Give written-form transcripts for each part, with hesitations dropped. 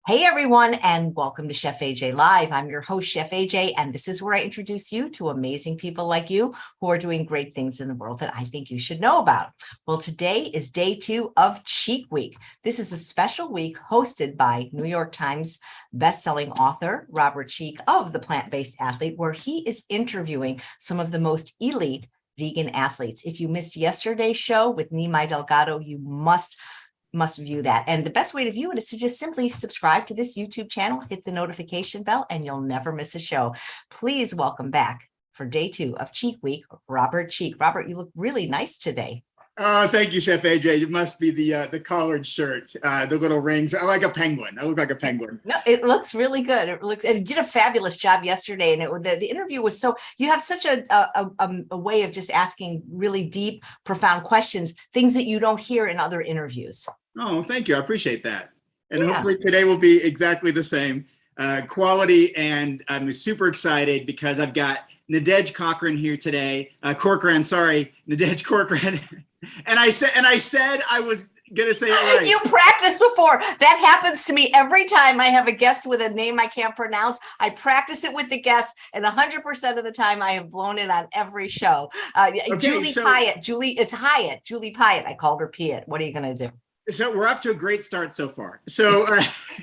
Hey everyone, and welcome to Chef AJ Live. I'm your host, Chef AJ, and this is where I introduce you to amazing people like you who are doing great things in the world that I think you should know about. Well, today is day 2 of Cheek Week. This is a special week hosted by New York Times bestselling author Robert Cheeke of The Plant-Based Athlete, where he is interviewing some of the most elite vegan athletes. If you missed yesterday's show with Nimai Delgado, you must view that. And the best way to view it is to just simply subscribe to this YouTube channel, hit the notification bell, and you'll never miss a show. Please welcome back for day 2 of Cheek Week, Robert Cheeke. Robert, you look really nice today. Oh, thank you, Chef AJ. It must be the collared shirt, the little rings. I like a penguin. I look like a penguin. No, it looks really good. It did a fabulous job yesterday, and the interview was you have such a way of just asking really deep, profound questions, things that you don't hear in other interviews. Oh, thank you. I appreciate that. And hopefully today will be exactly the same quality. And I'm super excited because I've got Nadege Corcoran here today. Nadege Corcoran. And I said I was gonna say it right. You practiced before. That happens to me every time I have a guest with a name I can't pronounce. I practice it with the guest, and 100% of the time I have blown it on every show. Julie Pyatt. I called her Piat. What are you gonna do? So we're off to a great start so far. So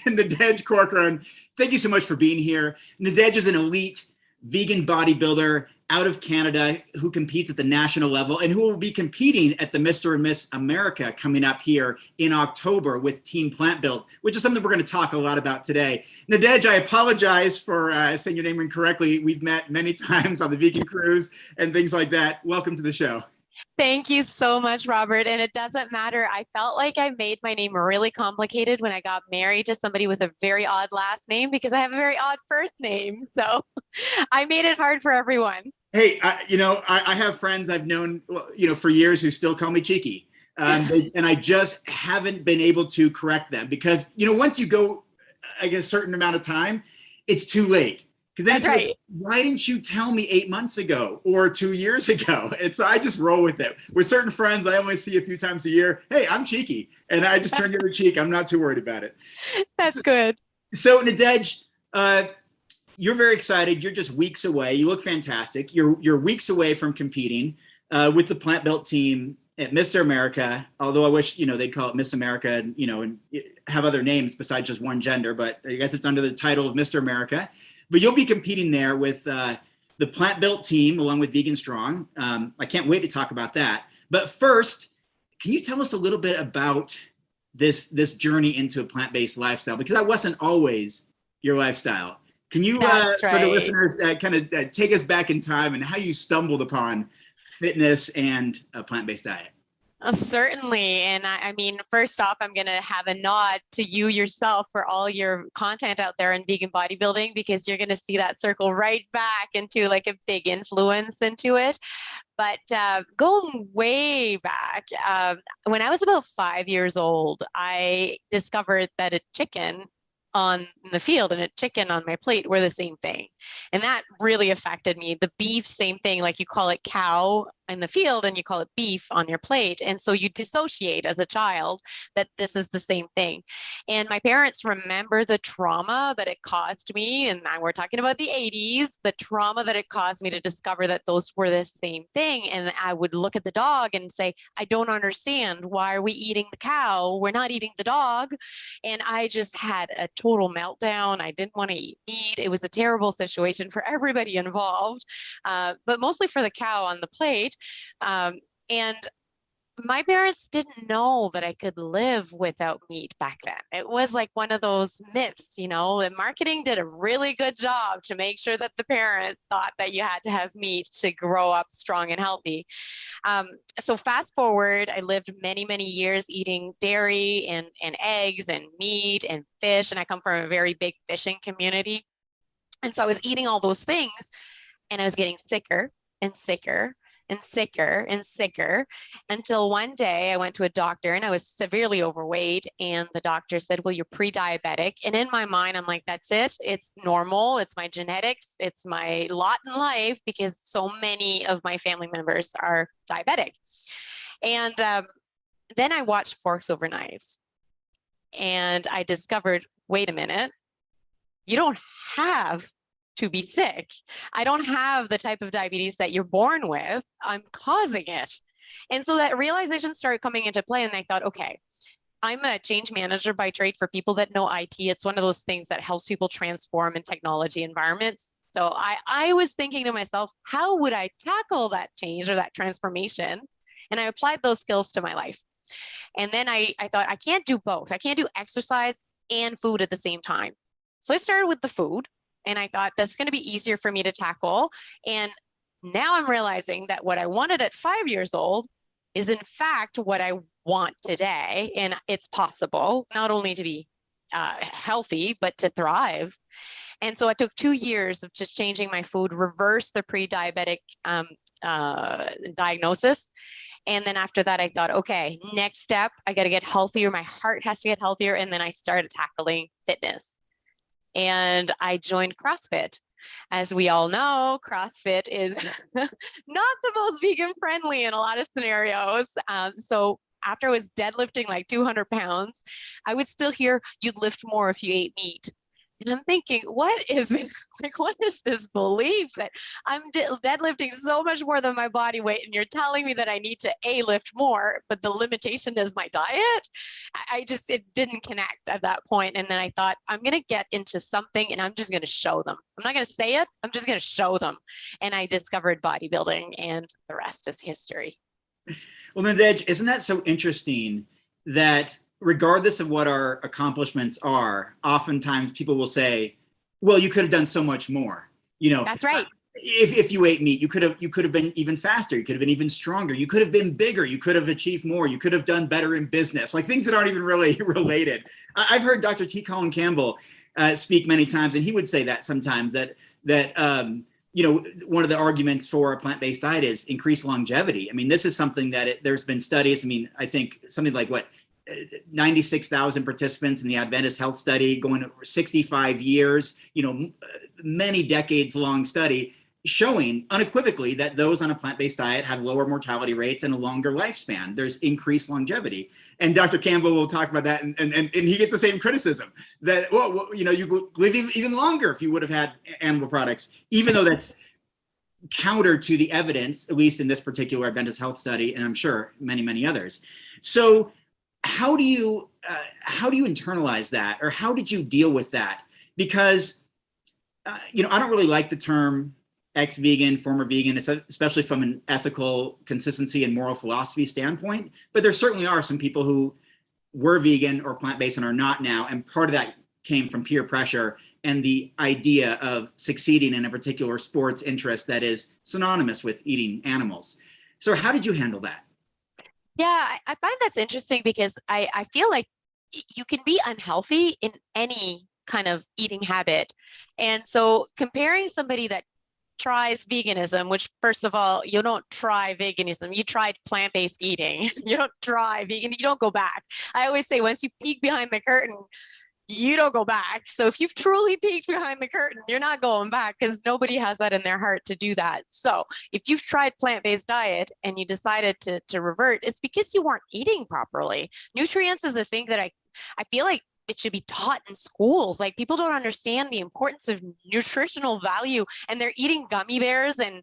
Nadege Corcoran, thank you so much for being here. Nadege is an elite vegan bodybuilder out of Canada who competes at the national level and who will be competing at the Mr. and Miss America coming up here in October with Team Plant Built, which is something we're going to talk a lot about today. Nadege, I apologize for saying your name incorrectly. We've met many times on the vegan cruise and things like that. Welcome to the show. Thank you so much, Robert. And it doesn't matter. I felt like I made my name really complicated when I got married to somebody with a very odd last name because I have a very odd first name. So I made it hard for everyone. Hey, I have friends I've known, for years who still call me Cheeky. And I just haven't been able to correct them because, once you go, I guess, a certain amount of time, it's too late. Because then it's right. Like, why didn't you tell me 8 months ago or 2 years ago? And so I just roll with it. With certain friends I only see a few times a year. Hey, I'm Cheeky. And I just turn the other cheek. I'm not too worried about it. That's good. So Nadege, you're very excited. You're just weeks away. You look fantastic. You're weeks away from competing with the Plant Built team at Mr. America. Although I wish, they'd call it Miss America and have other names besides just one gender. But I guess it's under the title of Mr. America. But you'll be competing there with the Plant Built team along with Vegan Strong. I can't wait to talk about that. But first, can you tell us a little bit about this journey into a plant-based lifestyle? Because that wasn't always your lifestyle. Can you, for the listeners, kind of take us back in time and how you stumbled upon fitness and a plant-based diet? Certainly. And I mean, first off, I'm going to have a nod to you yourself for all your content out there in vegan bodybuilding, because you're going to see that circle right back into like a big influence into it. But going way back, when I was about 5 years old, I discovered that a chicken on the field and a chicken on my plate were the same thing. And that really affected me. The beef, same thing, like you call it cow in the field and you call it beef on your plate. And so you dissociate as a child that this is the same thing. And my parents remember the trauma that it caused me. And now we're talking about the 80s, the trauma that it caused me to discover that those were the same thing. And I would look at the dog and say, I don't understand. Why are we eating the cow? We're not eating the dog. And I just had a total meltdown. I didn't want to eat meat. It was a terrible situation for everybody involved, but mostly for the cow on the plate. And my parents didn't know that I could live without meat back then. It was like one of those myths, and marketing did a really good job to make sure that the parents thought that you had to have meat to grow up strong and healthy. So fast forward, I lived many, many years eating dairy and eggs and meat and fish. And I come from a very big fishing community. And so I was eating all those things and I was getting sicker and sicker and sicker and sicker until one day I went to a doctor and I was severely overweight. And the doctor said, well, you're pre-diabetic. And in my mind, I'm like, that's it. It's normal. It's my genetics. It's my lot in life because so many of my family members are diabetic. And then I watched Forks Over Knives. And I discovered wait a minute, you don't have to be sick. I don't have the type of diabetes that you're born with. I'm causing it. And so that realization started coming into play. And I thought, okay, I'm a change manager by trade. For people that know IT, it's one of those things that helps people transform in technology environments. So I was thinking to myself, how would I tackle that change or that transformation? And I applied those skills to my life. And then I thought, I can't do both. I can't do exercise and food at the same time. So I started with the food, and I thought that's going to be easier for me to tackle. And now I'm realizing that what I wanted at 5 years old is in fact what I want today. And it's possible not only to be healthy, but to thrive. And so it took 2 years of just changing my food, reverse the pre-diabetic diagnosis. And then after that, I thought, okay, next step, I got to get healthier. My heart has to get healthier. And then I started tackling fitness. And I joined CrossFit. As we all know, CrossFit is not the most vegan friendly in a lot of scenarios. So after I was deadlifting like 200 pounds, I would still hear you'd lift more if you ate meat. And I'm thinking, what is this belief that I'm deadlifting so much more than my body weight, and you're telling me that I need to lift more, but the limitation is my diet? It didn't connect at that point. And then I thought, I'm going to get into something and I'm just going to show them. I'm not going to say it. I'm just going to show them. And I discovered bodybuilding, and the rest is history. Well, Nadege, isn't that so interesting that regardless of what our accomplishments are, oftentimes people will say, well, you could have done so much more. That's right. If you ate meat, you could have been even faster. You could have been even stronger. You could have been bigger. You could have achieved more. You could have done better in business, like things that aren't even really related. I've heard Dr. T. Colin Campbell speak many times, and he would say that sometimes that one of the arguments for a plant-based diet is increased longevity. I mean, this is something that there's been studies. I mean, I think something like 96,000 participants in the Adventist Health Study going over 65 years, many decades long study showing unequivocally that those on a plant-based diet have lower mortality rates and a longer lifespan. There's increased longevity. And Dr. Campbell will talk about that. And he gets the same criticism that, you could live even longer if you would have had animal products, even though that's counter to the evidence, at least in this particular Adventist Health Study, and I'm sure many, many others. So how do you internalize that, or how did you deal with that? Because I don't really like the term ex-vegan, former vegan, especially from an ethical consistency and moral philosophy standpoint. But there certainly are some people who were vegan or plant-based and are not now, and part of that came from peer pressure and the idea of succeeding in a particular sports interest that is synonymous with eating animals. So how did you handle that? Yeah, I find that's interesting because I feel like you can be unhealthy in any kind of eating habit. And so comparing somebody that tries veganism, which first of all, you don't try veganism, you tried plant-based eating. You don't try vegan, you don't go back. I always say once you peek behind the curtain, you don't go back. So if you've truly peeked behind the curtain, you're not going back, because nobody has that in their heart to do that. So if you've tried plant-based diet and you decided to revert, it's because you weren't eating properly. Nutrients is a thing that I feel like it should be taught in schools. Like, people don't understand the importance of nutritional value, and they're eating gummy bears and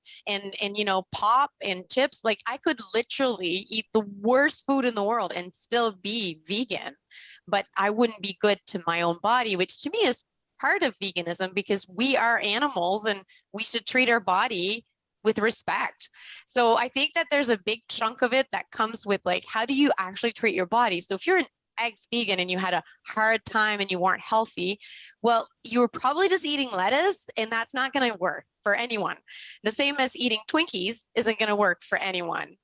pop and chips. Like, I could literally eat the worst food in the world and still be vegan, but I wouldn't be good to my own body, which to me is part of veganism, because we are animals and we should treat our body with respect. So I think that there's a big chunk of it that comes with, like, how do you actually treat your body? So if you're an ex-vegan and you had a hard time and you weren't healthy, well, you were probably just eating lettuce, and that's not going to work for anyone. The same as eating Twinkies isn't going to work for anyone.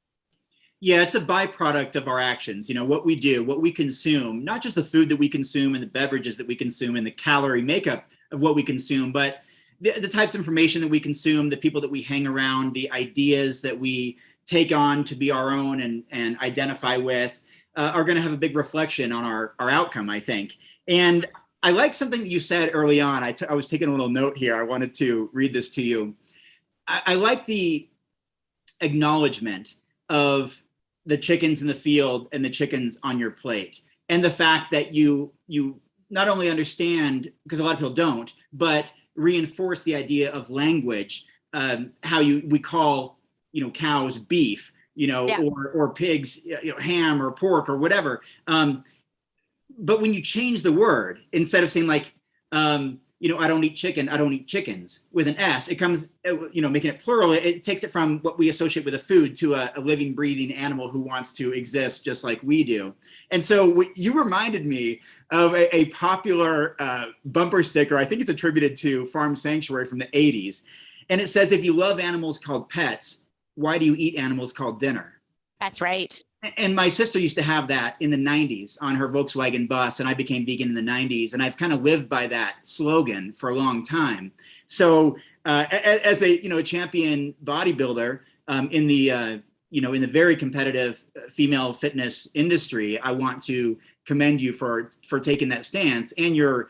Yeah, it's a byproduct of our actions. What we do, what we consume, not just the food that we consume and the beverages that we consume and the calorie makeup of what we consume, but the types of information that we consume, the people that we hang around, the ideas that we take on to be our own and identify with, are going to have a big reflection on our outcome, I think. And I like something that you said early on. I was taking a little note here. I wanted to read this to you. I like the acknowledgement of the chickens in the field and the chickens on your plate, and the fact that you not only understand, because a lot of people don't, but reinforce the idea of language, how we call, cows beef, Yeah. or pigs, ham or pork or whatever. But when you change the word, instead of saying like, I don't eat chicken, I don't eat chickens with an S, it comes, making it plural. It takes it from what we associate with a food to a living, breathing animal who wants to exist just like we do. And so you reminded me of a popular bumper sticker. I think it's attributed to Farm Sanctuary from the 80s. And it says, if you love animals called pets, why do you eat animals called dinner? That's right. And my sister used to have that in the 90s on her Volkswagen bus, and I became vegan in the 90s, and I've kind of lived by that slogan for a long time. So as a champion bodybuilder in the very competitive female fitness industry, I want to commend you for taking that stance, and your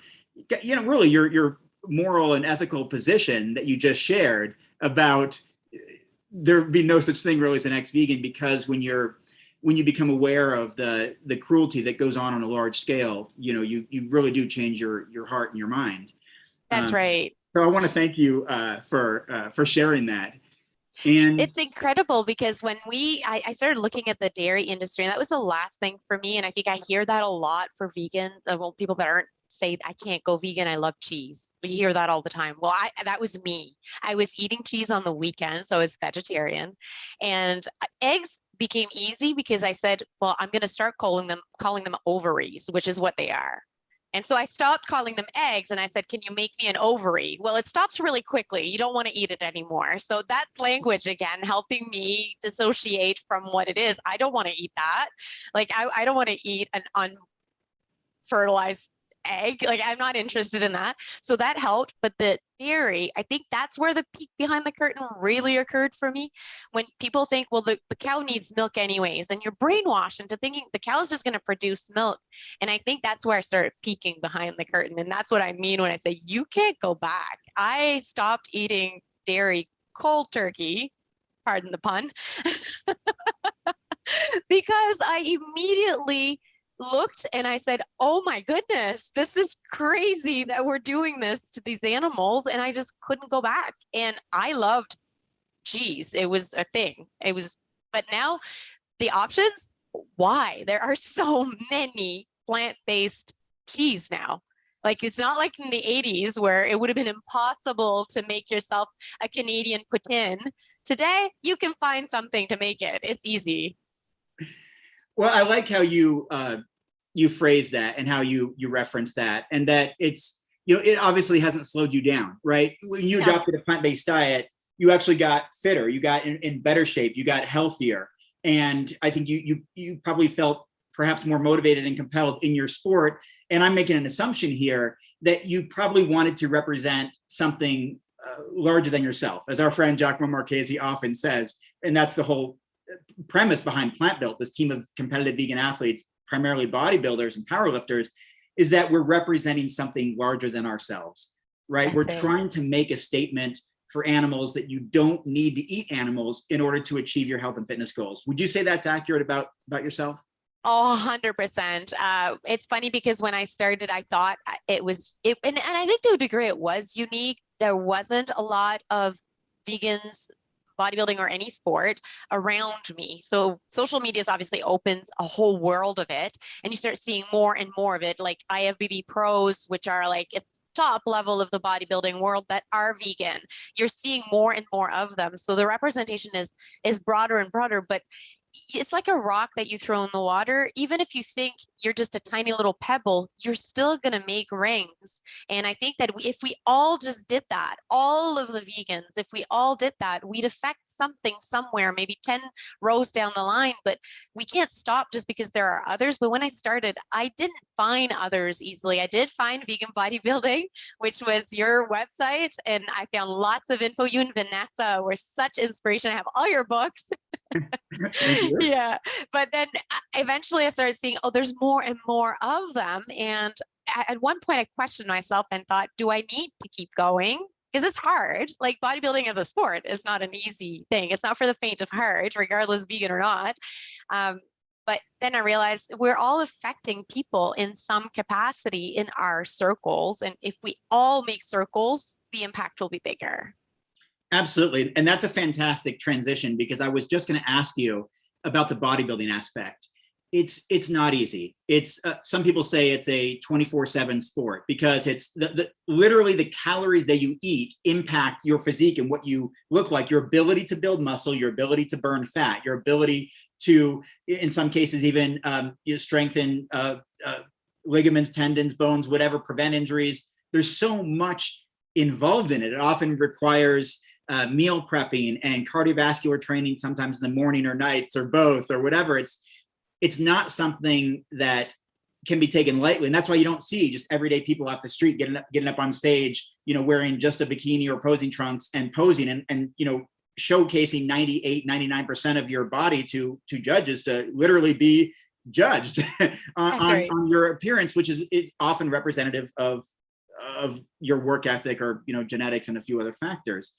moral and ethical position that you just shared about there be no such thing really as an ex-vegan, because when you become aware of the cruelty that goes on a large scale, you really do change your heart and your mind. That's right. So I want to thank you for sharing that. And it's incredible, because when I started looking at the dairy industry, and that was the last thing for me. And I think I hear that a lot for vegans, well, people that aren't say I can't go vegan, I love cheese. You hear that all the time. Well, that was me. I was eating cheese on the weekend, so it's vegetarian. And eggs became easy because I said, well, I'm going to start calling them ovaries, which is what they are. And so I stopped calling them eggs, and I said, can you make me an ovary? Well, it stops really quickly. You don't want to eat it anymore. So that's language again, helping me dissociate from what it is. I don't want to eat that. Like, I don't want to eat an unfertilized egg. Like, I'm not interested in that. So that helped. But the dairy, I think that's where the peek behind the curtain really occurred for me. When people think, well, the cow needs milk anyways, and you're brainwashed into thinking the cow's just going to produce milk. And I think that's where I started peeking behind the curtain. And that's what I mean when I say you can't go back. I stopped eating dairy cold turkey, pardon the pun, because I immediately looked and I said, oh my goodness, this is crazy that we're doing this to these animals. And I just couldn't go back. And I loved cheese. It was a thing. But now the options, why? There are so many plant-based cheese now. Like, it's not like in the 80s where it would have been impossible to make yourself a Canadian poutine. Today, you can find something to make it. It's easy. Well, I like how you phrase that and how you reference that, and that it's, it obviously hasn't slowed you down, right? When you adopted a plant-based diet, you actually got fitter, you got in better shape, you got healthier. And I think you probably felt perhaps more motivated and compelled in your sport. And I'm making an assumption here that you probably wanted to represent something larger than yourself, as our friend Giacomo Marchesi often says. And that's the whole premise behind Plant Built, this team of competitive vegan athletes, primarily bodybuilders and powerlifters, is that we're representing something larger than ourselves, right? We're trying to make a statement for animals that you don't need to eat animals in order to achieve your health and fitness goals. Would you say that's accurate about yourself? Oh, 100%. It's funny because when I started, I thought and I think to a degree it was unique. There wasn't a lot of vegans, bodybuilding or any sport around me. So social media obviously opens a whole world of it, and you start seeing more and more of it. Like IFBB pros, which are like it's top level of the bodybuilding world that are vegan. You're seeing more and more of them. So the representation is broader and broader, but it's like a rock that you throw in the water. Even if you think you're just a tiny little pebble, you're still going to make rings. And I think that if we all just did that, all of the vegans, if we all did that, we'd affect something somewhere, maybe 10 rows down the line. But we can't stop just because there are others. But when I started, I didn't find others easily. I did find Vegan Bodybuilding, which was your website. And I found lots of info. You and Vanessa were such inspiration. I have all your books. Yeah, but then eventually I started seeing, oh, there's more and more of them. And at one point I questioned myself and thought, do I need to keep going? Because it's hard. Like, bodybuilding as a sport is not an easy thing. It's not for the faint of heart, regardless vegan or not. But then I realized we're all affecting people in some capacity in our circles. And if we all make circles, the impact will be bigger. Absolutely. And that's a fantastic transition, because I was just going to ask you about the bodybuilding aspect. It's not easy. It's some people say it's a 24/7 sport, because it's literally the calories that you eat impact your physique and what you look like, your ability to build muscle, your ability to burn fat, your ability to, in some cases, even strengthen ligaments, tendons, bones, whatever, prevent injuries. There's so much involved in it. It often requires meal prepping and cardiovascular training, sometimes in the morning or nights or both or whatever. It's not something that can be taken lightly. And that's why you don't see just everyday people off the street getting up on stage, wearing just a bikini or posing trunks and posing and showcasing 98, 99% of your body to judges to literally be judged on your appearance, which is often representative of your work ethic or, genetics and a few other factors.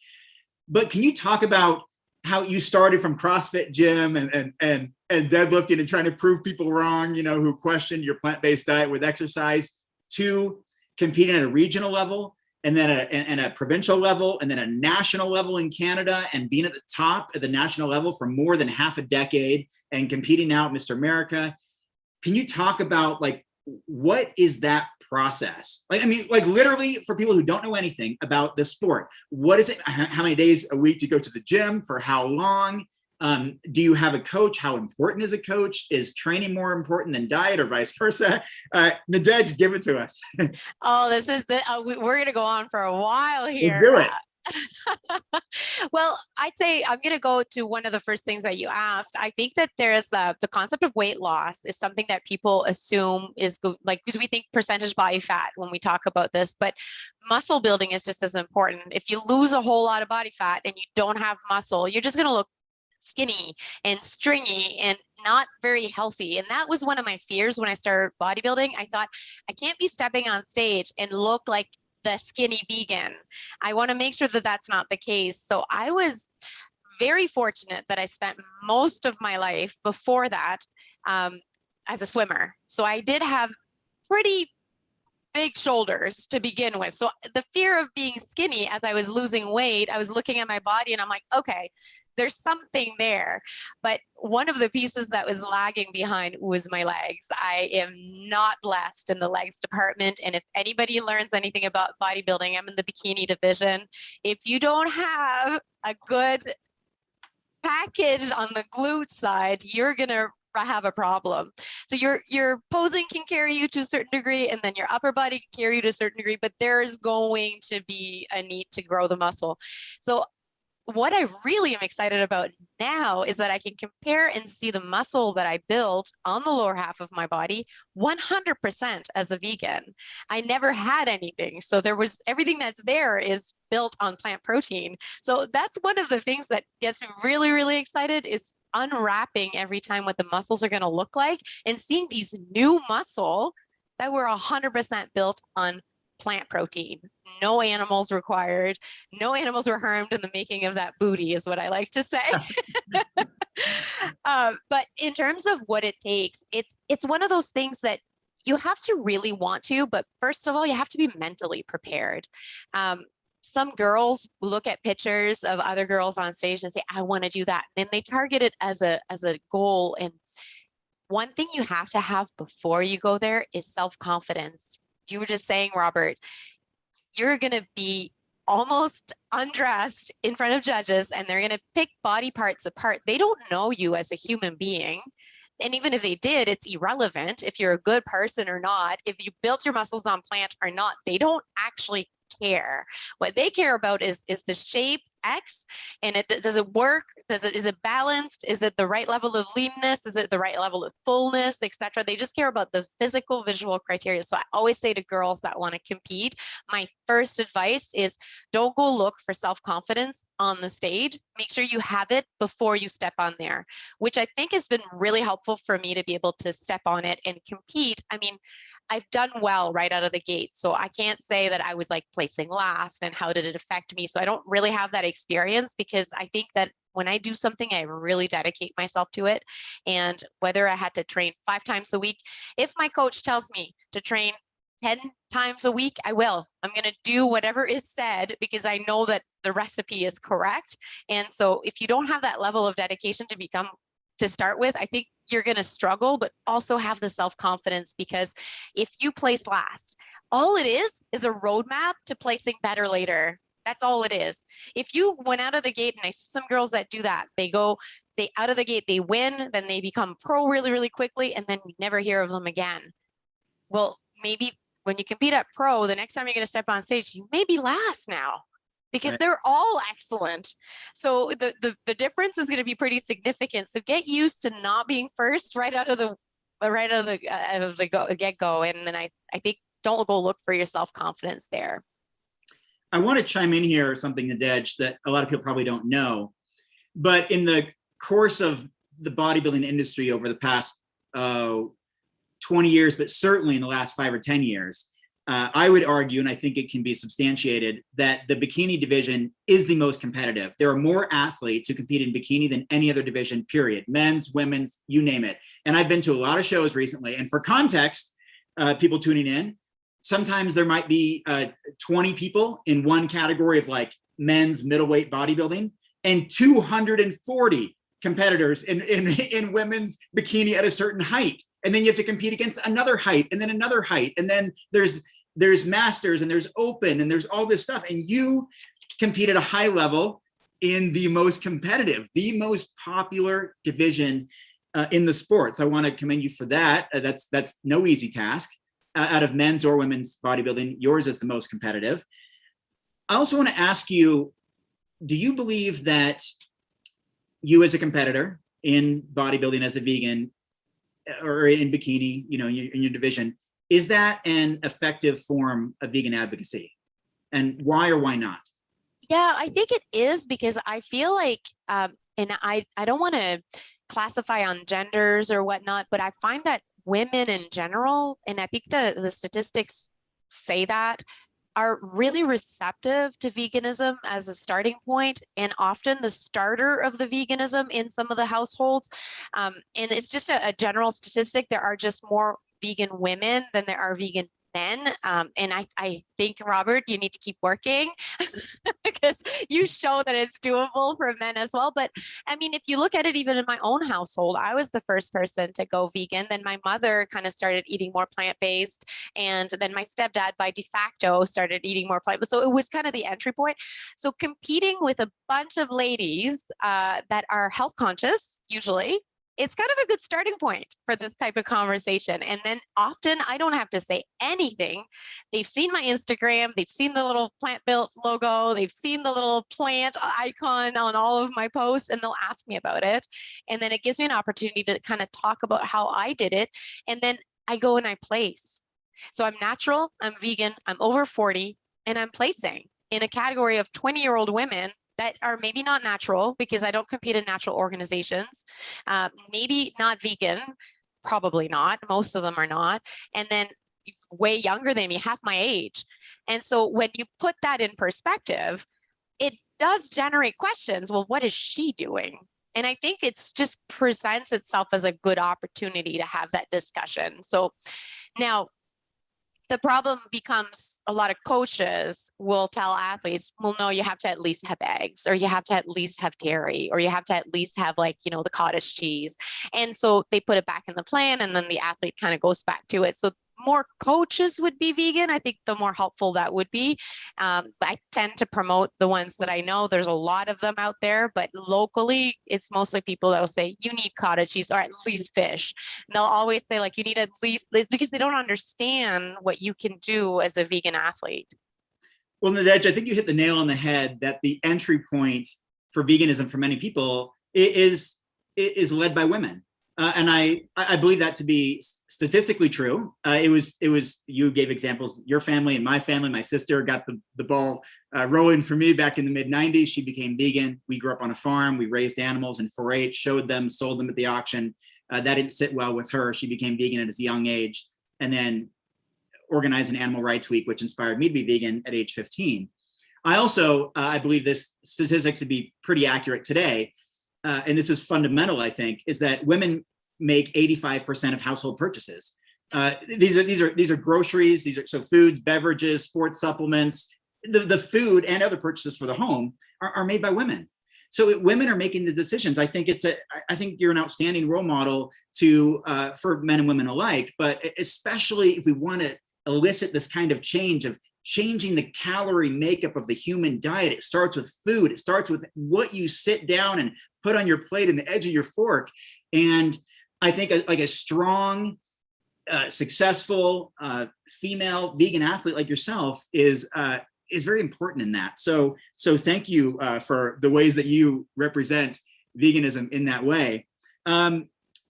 But can you talk about how you started from CrossFit gym and deadlifting and trying to prove people wrong, who questioned your plant-based diet with exercise, to competing at a regional level and then a provincial level and then a national level in Canada, and being at the top at the national level for more than half a decade and competing now at Mr. America? Can you talk about what is that process? Literally, for people who don't know anything about the sport, what is it? How many days a week do you go to the gym? For how long? Do you have a coach? How important is a coach? Is training more important than diet, or vice versa? Nadege, give it to us. Oh, this is we're going to go on for a while here. Let's do it. Well, I'd say I'm going to go to one of the first things that you asked. I think that there's the concept of weight loss is something that people assume is because we think percentage body fat when we talk about this, but muscle building is just as important. If you lose a whole lot of body fat and you don't have muscle, you're just going to look skinny and stringy and not very healthy. And that was one of my fears when I started bodybuilding. I thought, I can't be stepping on stage and look like the skinny vegan. I want to make sure that that's not the case. So I was very fortunate that I spent most of my life before that as a swimmer. So I did have pretty big shoulders to begin with. So the fear of being skinny as I was losing weight, I was looking at my body and I'm like, okay, there's something there. But one of the pieces that was lagging behind was my legs. I am not blessed in the legs department. And if anybody learns anything about bodybuilding, I'm in the bikini division. If you don't have a good package on the glute side, you're going to have a problem. So your posing can carry you to a certain degree, and then your upper body can carry you to a certain degree, but there's going to be a need to grow the muscle. So what I really am excited about now is that I can compare and see the muscle that I built on the lower half of my body 100% as a vegan. I never had anything. So everything that's there is built on plant protein. So that's one of the things that gets me really, really excited, is unwrapping every time what the muscles are going to look like and seeing these new muscle that were 100% built on plant protein. No animals required. No animals were harmed in the making of that booty, is what I like to say. But in terms of what it takes, it's one of those things that you have to really want to, but first of all, you have to be mentally prepared. Some girls look at pictures of other girls on stage and say, I want to do that. And they target it as a goal. And one thing you have to have before you go there is self-confidence. You were just saying, Robert, you're going to be almost undressed in front of judges and they're going to pick body parts apart. They don't know you as a human being. And even if they did, it's irrelevant if you're a good person or not. If you built your muscles on plant or not, they don't actually care. What they care about is the shape X, and does it work? Is it balanced? Is it the right level of leanness? Is it the right level of fullness, etc.? They just care about the physical visual criteria. So I always say to girls that want to compete, my first advice is don't go look for self-confidence on the stage. Make sure you have it before you step on there, which I think has been really helpful for me to be able to step on it and compete. I mean, I've done well right out of the gate. So I can't say that I was like placing last and how did it affect me. So I don't really have that experience, because I think that when I do something, I really dedicate myself to it. And whether I had to train 5 times a week, if my coach tells me to train 10 times a week, I will. I'm going to do whatever is said because I know that the recipe is correct. And so if you don't have that level of dedication to start with, I think you're going to struggle, but also have the self-confidence, because if you place last, all it is a roadmap to placing better later. That's all it is. If you went out of the gate, and I see some girls that do that, they out of the gate, they win, then they become pro really, really quickly, and then we never hear of them again. Well, maybe when you compete at pro, the next time you're going to step on stage, you may be last now, because they're all excellent. So the difference is going to be pretty significant. So get used to not being first right out of the get-go. And then I think don't go look for your self-confidence there. I want to chime in here something, Nadege, that a lot of people probably don't know, but in the course of the bodybuilding industry over the past 20 years, but certainly in the last 5 or 10 years, I would argue, and I think it can be substantiated, that the bikini division is the most competitive. There are more athletes who compete in bikini than any other division, period. Men's, women's, you name it. And I've been to a lot of shows recently. And for context, people tuning in, sometimes there might be 20 people in one category of like men's middleweight bodybuilding, and 240 competitors in women's bikini at a certain height. And then you have to compete against another height, and then another height. And then there's masters, and there's open, and there's all this stuff. And you compete at a high level in the most competitive, the most popular division in the sports. I want to commend you for that. That's no easy task. Out of men's or women's bodybuilding, yours is the most competitive. I also want to ask you, do you believe that you as a competitor in bodybuilding, as a vegan, or in bikini, in your division, is that an effective form of vegan advocacy? And why or why not? Yeah, I think it is, because I feel like, and I don't want to classify on genders or whatnot, but I find that women in general, and I think the statistics say that, are really receptive to veganism as a starting point, and often the starter of the veganism in some of the households. And it's just a general statistic. There are just more vegan women than there are vegan men. And I think, Robert, you need to keep working because you show that it's doable for men as well. But I mean, if you look at it, even in my own household, I was the first person to go vegan. Then my mother kind of started eating more plant-based. And then my stepdad, by de facto, started eating more plant-based. So it was kind of the entry point. So competing with a bunch of ladies that are health conscious, usually, it's kind of a good starting point for this type of conversation. And then often I don't have to say anything. They've seen my Instagram, they've seen the little Plant Built logo, they've seen the little plant icon on all of my posts, and they'll ask me about it. And then it gives me an opportunity to kind of talk about how I did it. And then I go and I place. So I'm natural, I'm vegan, I'm over 40, and I'm placing in a category of 20-year-old women that are maybe not natural, because I don't compete in natural organizations, maybe not vegan, probably not, most of them are not, and then way younger than me, half my age. And so when you put that in perspective, it does generate questions. Well, what is she doing? And I think it's just presents itself as a good opportunity to have that discussion. So now, the problem becomes a lot of coaches will tell athletes, well, no, you have to at least have eggs, or you have to at least have dairy, or you have to at least have, like, the cottage cheese. And so they put it back in the plan, and then the athlete kind of goes back to it. So more coaches would be vegan. I think the more helpful that would be. I tend to promote the ones that I know. There's a lot of them out there, but locally, it's mostly people that will say, you need cottage cheese or at least fish. And they'll always say, like, you need at least, because they don't understand what you can do as a vegan athlete. Well, Nadege, I think you hit the nail on the head that the entry point for veganism for many people is led by women. And I believe that to be statistically true. It was you gave examples, your family and my family. My sister got the ball rolling for me back in the mid-90s. She became vegan. We grew up on a farm. We raised animals and 4-H, showed them, sold them at the auction. That didn't sit well with her. She became vegan at a young age, and then organized an Animal Rights Week, which inspired me to be vegan at age 15. I also, I believe this statistic to be pretty accurate today, and this is fundamental, I think, is that women make 85% of household purchases. These are groceries, so foods, beverages, sports supplements, the food and other purchases for the home are made by women. So women are making the decisions. I think I think you're an outstanding role model for men and women alike, but especially if we want to elicit this kind of change of changing the calorie makeup of the human diet. It starts with food. It starts with what you sit down and put on your plate and the edge of your fork. And I think a strong, successful female vegan athlete like yourself is very important in that. So thank you for the ways that you represent veganism in that way.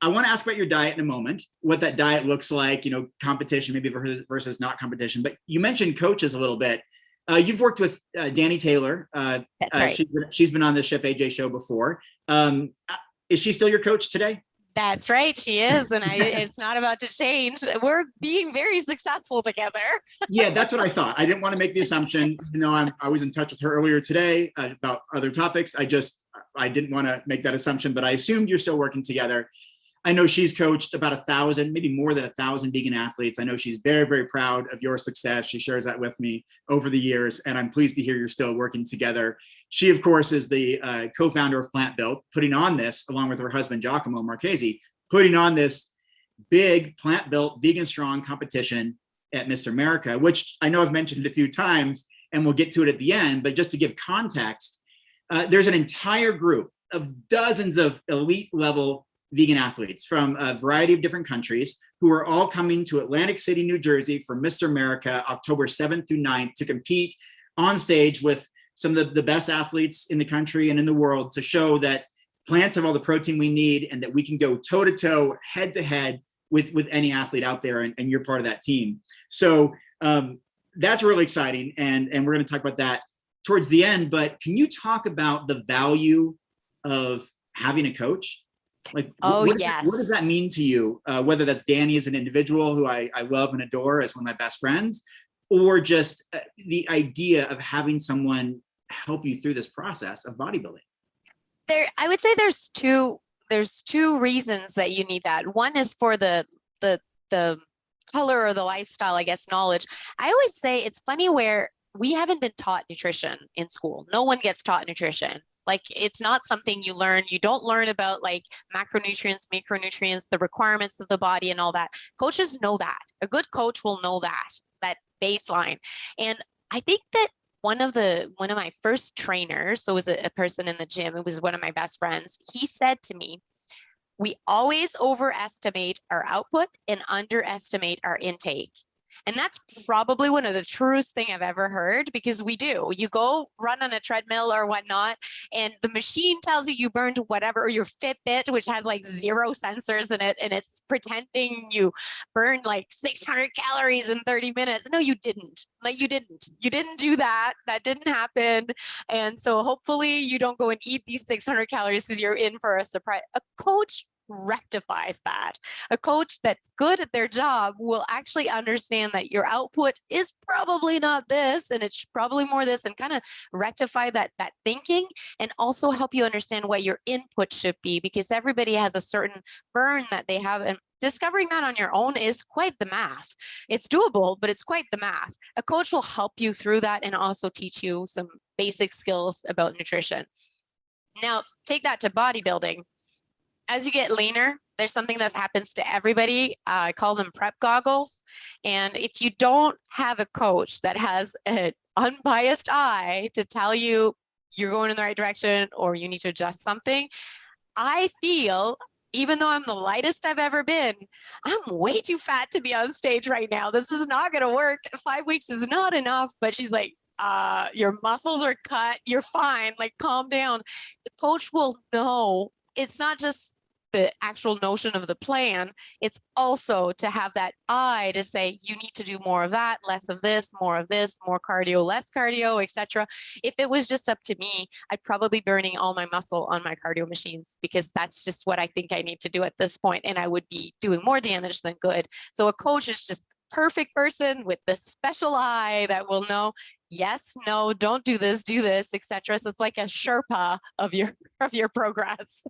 I want to ask about your diet in a moment, what that diet looks like, competition maybe versus not competition. But you mentioned coaches a little bit. You've worked with Danny Taylor. That's right. She's been on the Chef AJ show before. Is she still your coach today? That's right, she is, and it's not about to change. We're being very successful together. Yeah, that's what I thought. I didn't want to make the assumption, even though I was in touch with her earlier today about other topics. I didn't want to make that assumption, but I assumed you're still working together. I know she's coached about 1,000, maybe more than 1,000 vegan athletes. I know she's very, very proud of your success. She shares that with me over the years, and I'm pleased to hear you're still working together. She, of course, is the co-founder of Plant Built, putting on this, along with her husband, Giacomo Marchesi, putting on this big Plant Built Vegan Strong competition at Mr. America, which I know I've mentioned a few times, and we'll get to it at the end. But just to give context, there's an entire group of dozens of elite level vegan athletes from a variety of different countries who are all coming to Atlantic City, New Jersey for Mr. America, October 7th through 9th, to compete on stage with some of the best athletes in the country and in the world, to show that plants have all the protein we need and that we can go toe to toe, head to head with any athlete out there. And you're part of that team. So that's really exciting. And we're going to talk about that towards the end. But can you talk about the value of having a coach? Like, what does that mean to you? Whether that's Danny as an individual who I love and adore as one of my best friends, or just the idea of having someone help you through this process of bodybuilding. I would say there's two reasons that you need that. One is for the color or the lifestyle, I guess, knowledge. I always say it's funny where we haven't been taught nutrition in school. No one gets taught nutrition. Like, it's not something you learn. You don't learn about like macronutrients, micronutrients, the requirements of the body and all that. Coaches know that. A good coach will know that baseline. And I think that one of my first trainers, so it was a person in the gym, it was one of my best friends. He said to me, we always overestimate our output and underestimate our intake. And that's probably one of the truest thing I've ever heard, because we do. You go run on a treadmill or whatnot, and the machine tells you burned whatever, or your Fitbit, which has like 0 sensors in it, and it's pretending you burned like 600 calories in 30 minutes. No, you didn't. Like, you didn't do that. That didn't happen. And so hopefully you don't go and eat these 600 calories because you're in for a surprise. A coach rectifies that. A coach that's good at their job will actually understand that your output is probably not this, and it's probably more this, and kind of rectify that thinking, and also help you understand what your input should be, because everybody has a certain burn that they have, and discovering that on your own is quite the math. It's doable, but it's quite the math. A coach will help you through that and also teach you some basic skills about nutrition. Now, take that to bodybuilding. As you get leaner, there's something that happens to everybody. I call them prep goggles. And if you don't have a coach that has an unbiased eye to tell you you're going in the right direction or you need to adjust something, I feel, even though I'm the lightest I've ever been, I'm way too fat to be on stage right now. This is not going to work. 5 weeks is not enough. But she's like, your muscles are cut. You're fine. Like, calm down. The coach will know. It's not just the actual notion of the plan, it's also to have that eye to say, you need to do more of that, less of this, more cardio, less cardio, etc. If it was just up to me, I'd probably be burning all my muscle on my cardio machines, because that's just what I think I need to do at this point, and I would be doing more damage than good. So a coach is just perfect person with the special eye that will know, yes, no, don't do this, etc. So it's like a Sherpa of your progress.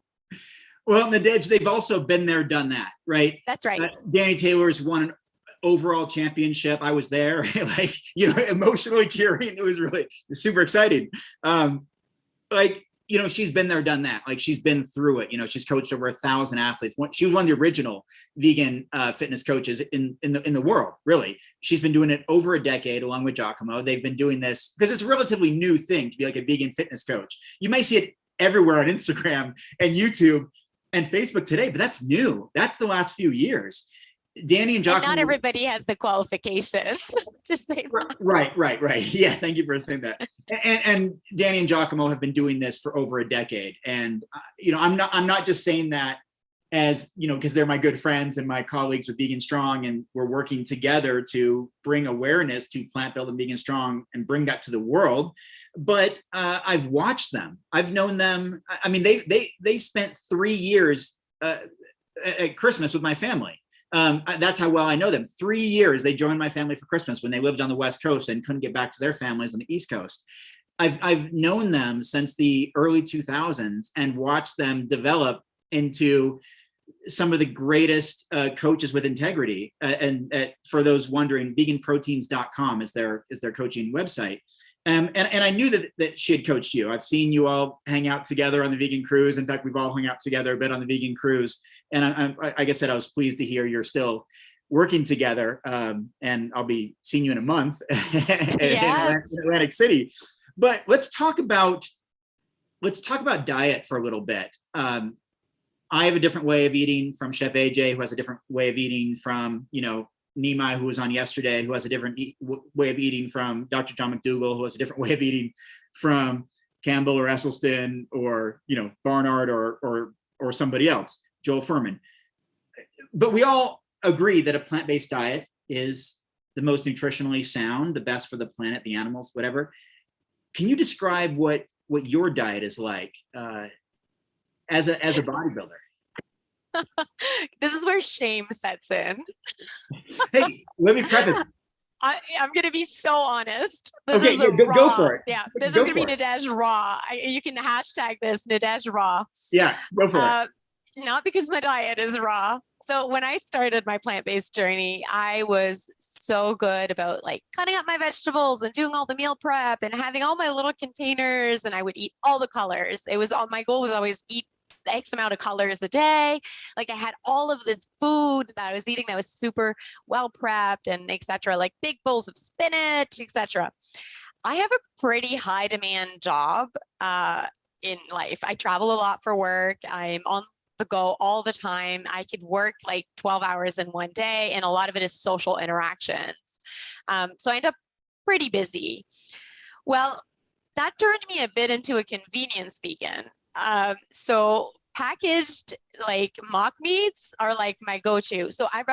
Well, Nadege, they've also been there, done that, right? That's right. Danny Taylor's won an overall championship. I was there, like, emotionally tearing. It was super exciting. Like, she's been there, done that. Like, she's been through it. She's coached over 1,000 athletes. She was one of the original vegan fitness coaches in the world, really. She's been doing it over a decade along with Giacomo. They've been doing this because it's a relatively new thing to be like a vegan fitness coach. You may see it everywhere on Instagram and YouTube and Facebook today, but that's new. That's the last few years. Danny and Giacomo. And not everybody has the qualifications to say that. Right. Yeah, thank you for saying that. And Danny and Giacomo have been doing this for over a decade. And I'm not just saying that as because they're my good friends and my colleagues with Vegan Strong, and we're working together to bring awareness to Plant Build and Vegan Strong and bring that to the world. But I've watched them. I've known them. I mean, they spent 3 years at Christmas with my family. That's how well I know them. 3 years they joined my family for Christmas when they lived on the West Coast and couldn't get back to their families on the East Coast. I've known them since the early 2000s and watched them develop into some of the greatest coaches with integrity. And for those wondering, veganproteins.com is their coaching website. And I knew that she had coached you. I've seen you all hang out together on the vegan cruise. In fact, we've all hung out together a bit on the vegan cruise. And like I said, I was pleased to hear you're still working together. And I'll be seeing you in a month in Atlantic City. But let's talk about diet for a little bit. I have a different way of eating from Chef AJ, who has a different way of eating from, Nimai, who was on yesterday, who has a different way of eating from Dr. John McDougall, who has a different way of eating from Campbell or Esselstyn or, Barnard or somebody else, Joel Furman. But we all agree that a plant-based diet is the most nutritionally sound, the best for the planet, the animals, whatever. Can you describe what your diet is like as a bodybuilder? This is where shame sets in. Hey, let me preface. I'm going to be so honest. Okay, go for it. Yeah, this is going to be Nadege Raw. You can hashtag this Nadege Raw. Yeah, go for it. Not because my diet is raw. So when I started my plant-based journey, I was so good about like cutting up my vegetables and doing all the meal prep and having all my little containers, and I would eat all the colors. My goal was always eat X amount of colors a day. Like I had all of this food that I was eating that was super well prepped and etc. Like big bowls of spinach, etc. I have a pretty high demand job in life. I travel a lot for work. I'm on the go all the time. I could work like 12 hours in one day, and a lot of it is social interactions. So I end up pretty busy. Well, that turned me a bit into a convenience vegan. So packaged like mock meats are like my go-to. So I'm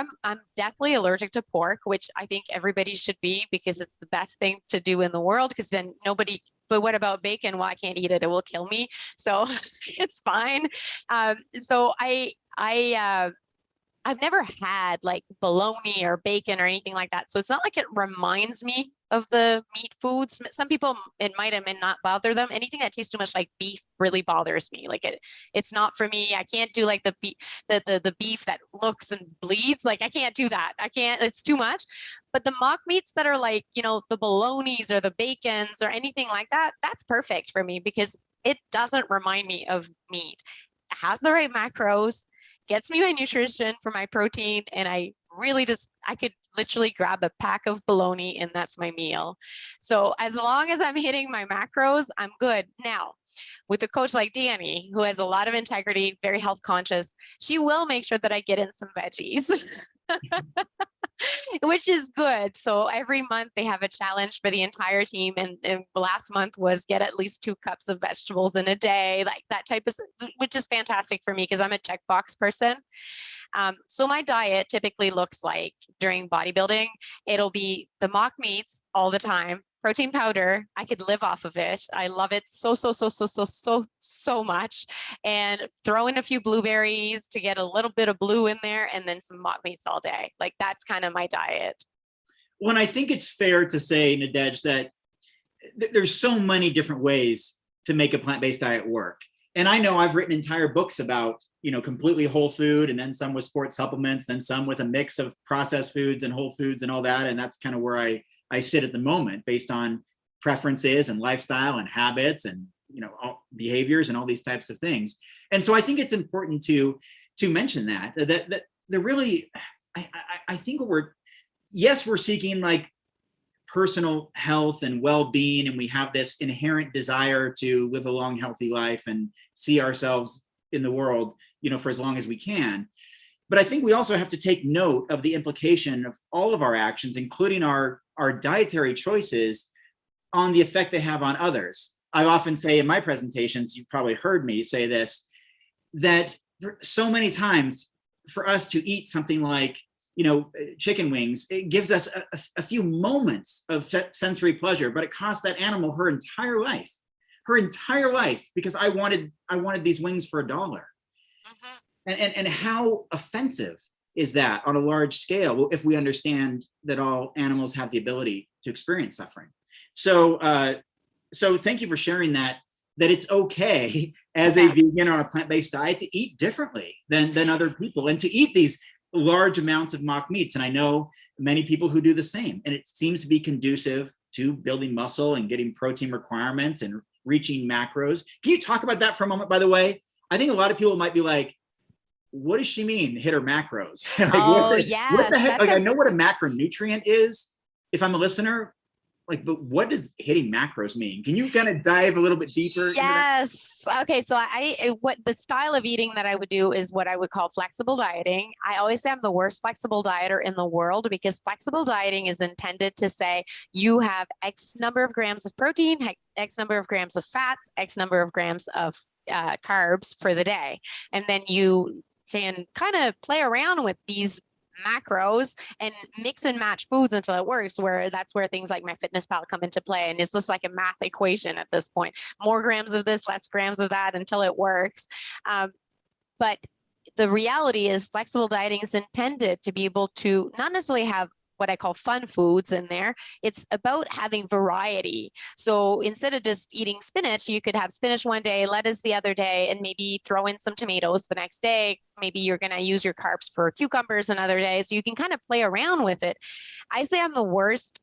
definitely allergic to pork, which I think everybody should be, because it's the best thing to do in the world, because then nobody, but what about bacon? Well, I can't eat it. It will kill me. So it's fine. So I've never had like bologna or bacon or anything like that. So it's not like it reminds me of the meat foods. Some people, it might or may not bother them. Anything that tastes too much like beef really bothers me. Like it's not for me. I can't do like the beef that looks and bleeds. Like I can't do that. I can't, it's too much. But the mock meats that are like, the bolognas or the bacons or anything like that, that's perfect for me because it doesn't remind me of meat. It has the right macros, gets me my nutrition for my protein, and I could literally grab a pack of bologna and that's my meal. So as long as I'm hitting my macros, I'm good. Now, with a coach like Danny, who has a lot of integrity, very health conscious, she will make sure that I get in some veggies, which is good. So every month they have a challenge for the entire team. And last month was get at least 2 cups of vegetables in a day, like that type of, which is fantastic for me because I'm a checkbox person. So my diet typically looks like during bodybuilding, it'll be the mock meats all the time, protein powder. I could live off of it. I love it so much. And throw in a few blueberries to get a little bit of blue in there, and then some mock meats all day. Like that's kind of my diet. When I think it's fair to say, Nadege, that there's so many different ways to make a plant-based diet work. And I know I've written entire books about, completely whole food, and then some with sports supplements, then some with a mix of processed foods and whole foods and all that. And that's kind of where I sit at the moment, based on preferences and lifestyle and habits and, behaviors and all these types of things. And so I think it's important to mention that they're really, I think we're seeking like personal health and well-being, and we have this inherent desire to live a long, healthy life and see ourselves in the world, for as long as we can. But I think we also have to take note of the implication of all of our actions, including our dietary choices, on the effect they have on others. I often say in my presentations, you've probably heard me say this, that so many times for us to eat something like, chicken wings, it gives us a few moments of sensory pleasure, but it cost that animal her entire life, because I wanted these wings for $1. Mm-hmm. And how offensive is that on a large scale? Well, if we understand that all animals have the ability to experience suffering. So thank you for sharing that it's okay as a vegan or a plant-based diet to eat differently than other people, and to eat these large amounts of mock meats. And I know many people who do the same, and it seems to be conducive to building muscle and getting protein requirements and reaching macros. Can you talk about that for a moment? By the way, I think a lot of people might be like, what does she mean, hit her macros? Yes. What the heck? Like, I know what a macronutrient is if I'm a listener, but what does hitting macros mean? Can you kind of dive a little bit deeper? Yes. Okay. So what the style of eating that I would do is what I would call flexible dieting. I always say I'm the worst flexible dieter in the world, because flexible dieting is intended to say you have X number of grams of protein, X number of grams of fats, X number of grams of carbs for the day. And then you can kind of play around with these macros and mix and match foods until it works, where that's where things like MyFitnessPal come into play. And it's just like a math equation at this point, more grams of this, less grams of that, until it works. But the reality is flexible dieting is intended to be able to not necessarily have what I call fun foods in there. It's about having variety. So instead of just eating spinach, you could have spinach one day, lettuce the other day, and maybe throw in some tomatoes the next day. Maybe you're going to use your carbs for cucumbers another day. So you can kind of play around with it. I say I'm the worst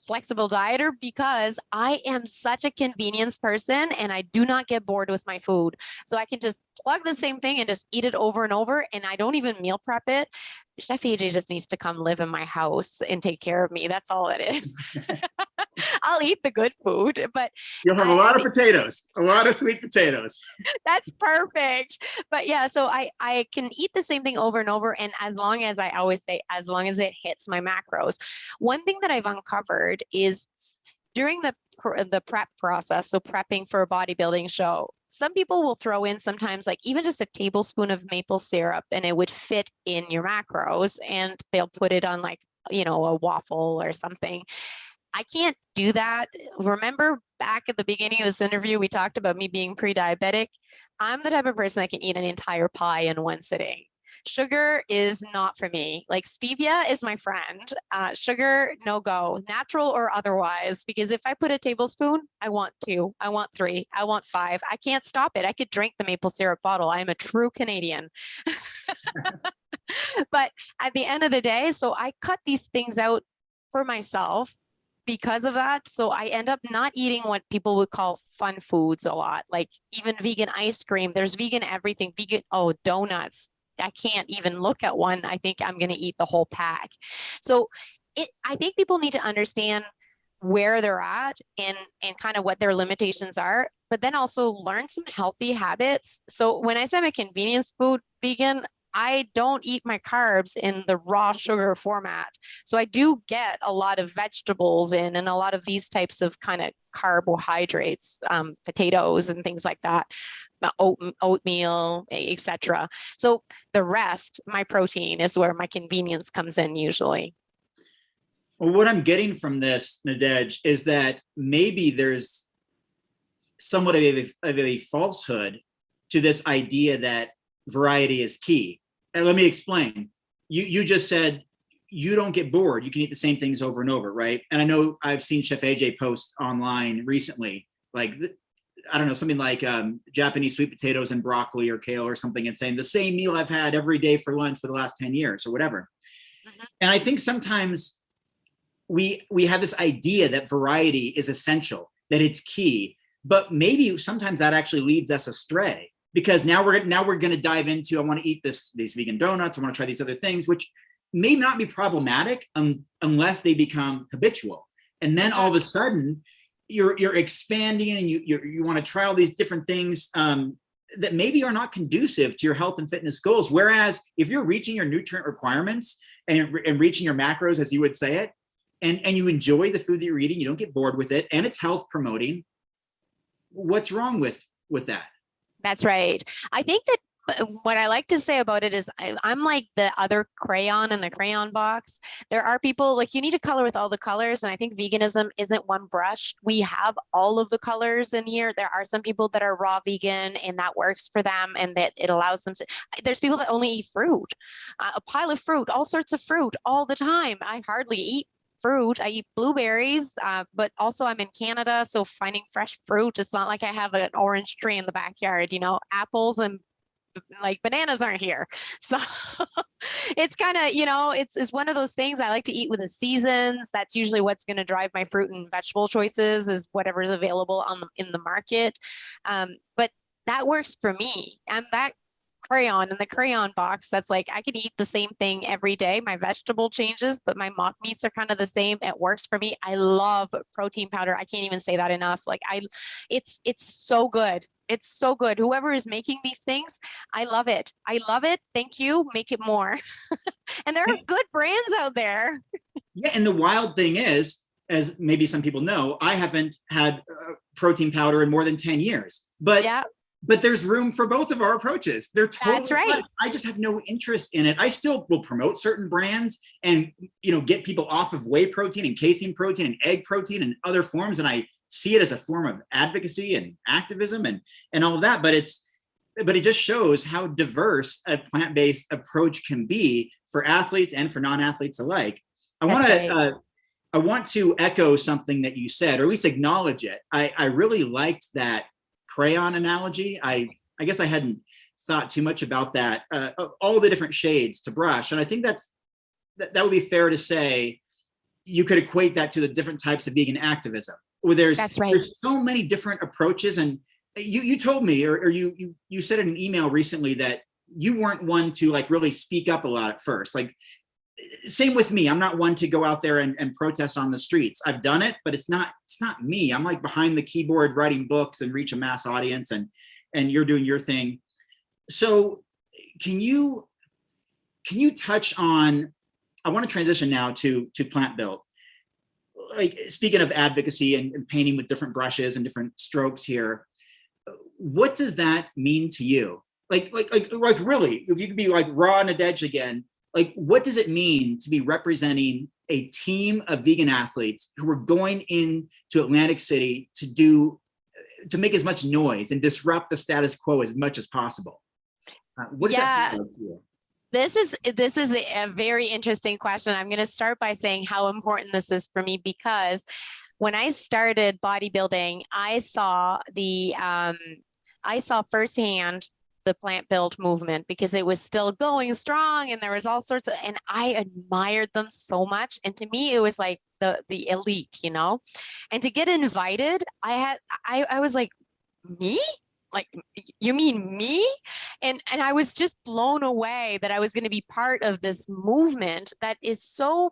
flexible dieter because I am such a convenience person, and I do not get bored with my food. So I can just plug the same thing and just eat it over and over, and I don't even meal prep it. Chef AJ just needs to come live in my house and take care of me. That's all it is. I'll eat the good food, but you'll have a lot of potatoes, a lot of sweet potatoes. That's perfect. But yeah, so I can eat the same thing over and over. And as long as, I always say, as long as it hits my macros. One thing that I've uncovered is during the prep process, so prepping for a bodybuilding show, some people will throw in sometimes like even just a tablespoon of maple syrup, and it would fit in your macros, and they'll put it on like, a waffle or something. I can't do that. Remember back at the beginning of this interview, we talked about me being pre-diabetic. I'm the type of person that can eat an entire pie in one sitting. Sugar is not for me. Like stevia is my friend. Sugar, no go, natural or otherwise, because if I put a tablespoon, I want 2, I want 3, I want 5. I can't stop it. I could drink the maple syrup bottle. I am a true Canadian. But at the end of the day, so I cut these things out for myself because of that. So I end up not eating what people would call fun foods a lot, like even vegan ice cream. There's vegan everything, vegan, donuts. I can't even look at one. I think I'm going to eat the whole pack. So I think people need to understand where they're at and kind of what their limitations are, but then also learn some healthy habits. So when I say I'm a convenience food vegan, I don't eat my carbs in the raw sugar format. So I do get a lot of vegetables in and a lot of these types of kind of carbohydrates, potatoes and things like that, oatmeal, etc. So the rest, my protein, is where my convenience comes in usually. Well, what I'm getting from this, Nadege, is that maybe there's somewhat of a falsehood to this idea that variety is key. And let me explain. You just said you don't get bored. You can eat the same things over and over, right? And I know I've seen Chef AJ post online recently, like, I don't know, something like Japanese sweet potatoes and broccoli or kale or something, and saying the same meal I've had every day for lunch for the last 10 years or whatever. Mm-hmm. And I think sometimes we have this idea that variety is essential, that it's key, but maybe sometimes that actually leads us astray, because now we're going to dive into, I want to eat these vegan donuts, I want to try these other things, which may not be problematic unless they become habitual. And then all of a sudden you're expanding, and you want to try all these different things that maybe are not conducive to your health and fitness goals. Whereas if you're reaching your nutrient requirements and reaching your macros, as you would say it, and you enjoy the food that you're eating, you don't get bored with it, and it's health promoting, what's wrong with that? That's right. I think that what I like to say about it is I'm like the other crayon in the crayon box. There are people, like, you need to color with all the colors. And I think veganism isn't one brush. We have all of the colors in here. There are some people that are raw vegan and that works for them, and that it allows them to, there's people that only eat fruit, a pile of fruit, all sorts of fruit all the time. I hardly eat fruit. I eat blueberries, but also I'm in Canada, so finding fresh fruit, it's not like I have an orange tree in the backyard, apples and like bananas aren't here. So it's kind of, it's one of those things I like to eat with the seasons. That's usually what's going to drive my fruit and vegetable choices, is whatever's available in the market. But that works for me. I'm that crayon in the crayon box that's like, I can eat the same thing every day. My vegetable changes, but my mock meats are kind of the same. It works for me. I love protein powder. I can't even say that enough. Like, it's so good. It's so good. Whoever is making these things, I love it. I love it. Thank you. Make it more. And there are good brands out there. Yeah. And the wild thing is, as maybe some people know, I haven't had protein powder in more than 10 years, but yeah. But there's room for both of our approaches. They're totally That's right. fun. I just have no interest in it. I still will promote certain brands and, get people off of whey protein and casein protein and egg protein and other forms. And I see it as a form of advocacy and activism and all of that. But it just shows how diverse a plant-based approach can be for athletes and for non-athletes alike. I want to echo something that you said, or at least acknowledge it. I really liked that crayon analogy. I guess I hadn't thought too much about that, all the different shades to brush. And I think that would be fair to say. You could equate that to the different types of vegan activism, where there's so many different approaches. And you told me, or you said in an email recently, that you weren't one to like really speak up a lot at first. Like, same with me. I'm not one to go out there and protest on the streets. I've done it, but it's not me. I'm like behind the keyboard writing books and reach a mass audience, and you're doing your thing. So can you touch on, I want to transition now to Plant Built. Like, speaking of advocacy and painting with different brushes and different strokes here, what does that mean to you? Like really, if you could be like raw Nadege again, like, what does it mean to be representing a team of vegan athletes who are going into Atlantic City to make as much noise and disrupt the status quo as much as possible? What does that feel like to you? This is a very interesting question. I'm going to start by saying how important this is for me, because when I started bodybuilding, I saw firsthand the Plant Built movement, because it was still going strong and there was all sorts of, and I admired them so much. And to me, it was like the elite, and to get invited, I was like, me? Like, you mean me? And I was just blown away that I was going to be part of this movement that is so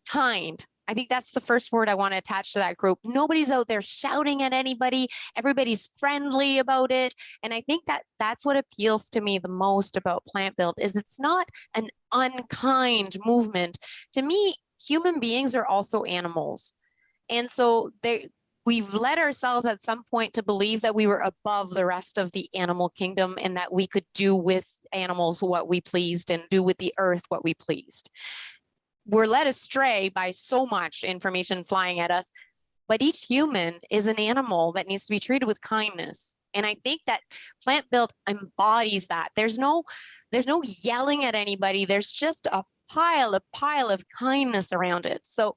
kind. I think that's the first word I want to attach to that group. Nobody's out there shouting at anybody. Everybody's friendly about it. And I think that's what appeals to me the most about Plant Built, is it's not an unkind movement. To me, human beings are also animals. And so we've led ourselves at some point to believe that we were above the rest of the animal kingdom, and that we could do with animals what we pleased and do with the earth what we pleased. We're led astray by so much information flying at us, but each human is an animal that needs to be treated with kindness. And I think that Plant Built embodies that. There's no there's no yelling at anybody. There's just a pile of kindness around it. So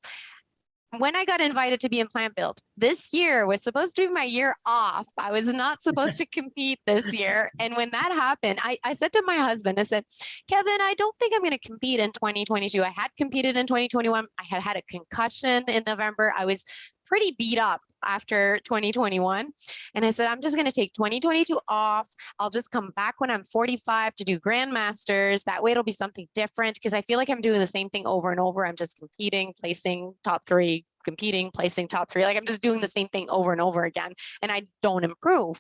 when I got invited to be in Plant Build, this year was supposed to be my year off. I was not supposed to compete this year. And when that happened, I said to my husband, I said, Kevin, I don't think I'm going to compete in 2022. I had competed in 2021. I had had a concussion in November. I was pretty beat up after 2021. And I said, I'm just going to take 2022 off. I'll just come back when I'm 45 to do Grandmasters. That way it'll be something different, because I feel like I'm doing the same thing over and over. I'm just competing, placing top 3, competing, placing top 3. Like I'm just doing the same thing over and over again, and I don't improve.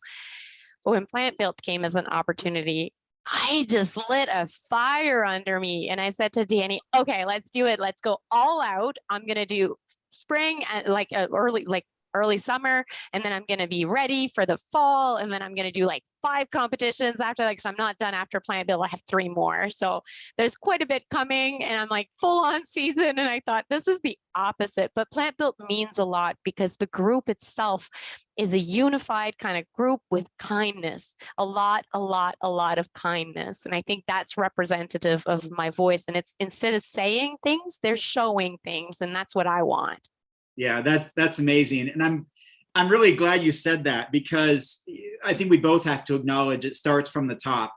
But when Plant Built came as an opportunity, I just lit a fire under me. And I said to Danny, okay, let's do it. Let's go all out. I'm going to do spring and early summer, and then I'm going to be ready for the fall, and then I'm going to do like 5 competitions after, like, so I'm not done after Plant Build. I have 3 more, so there's quite a bit coming, and I'm like full on season. And I thought this is the opposite, but Plant Build means a lot because the group itself is a unified kind of group with kindness, a lot of kindness. And I think that's representative of my voice, and it's, instead of saying things, they're showing things, and that's what I want. Yeah, that's amazing. And I'm really glad you said that, because I think we both have to acknowledge it starts from the top,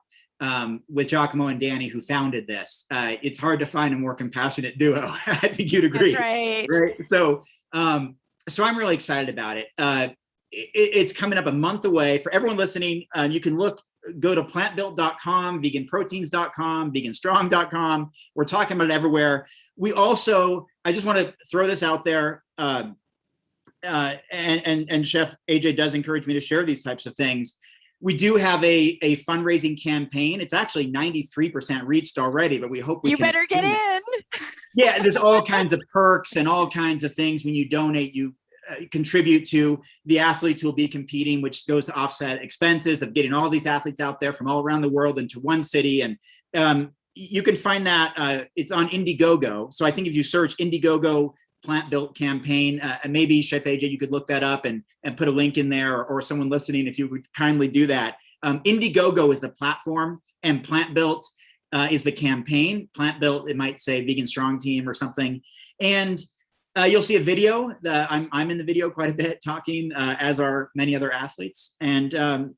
with Giacomo and Danny, who founded this. It's hard to find a more compassionate duo. I think you'd agree. That's right. Right. So I'm really excited about it. It's coming up a month away. For everyone listening, you can go to plantbuilt.com, veganproteins.com, veganstrong.com. We're talking about it everywhere. We also, I just want to throw this out there, and Chef AJ does encourage me to share these types of things. We do have a fundraising campaign. It's actually 93% reached already, but we hope we can. You better get in. Yeah, there's all kinds of perks and all kinds of things. When you donate, you contribute to the athletes who will be competing, which goes to offset expenses of getting all these athletes out there from all around the world into one city. And you can find that, it's on Indiegogo. So I think if you search Indiegogo Plant Built campaign, and maybe Chef AJ, you could look that up and put a link in there, or someone listening, if you would kindly do that. Indiegogo is the platform, and Plant Built is the campaign. Plant Built, it might say Vegan Strong Team or something. And you'll see a video. I'm in the video quite a bit talking, as are many other athletes. And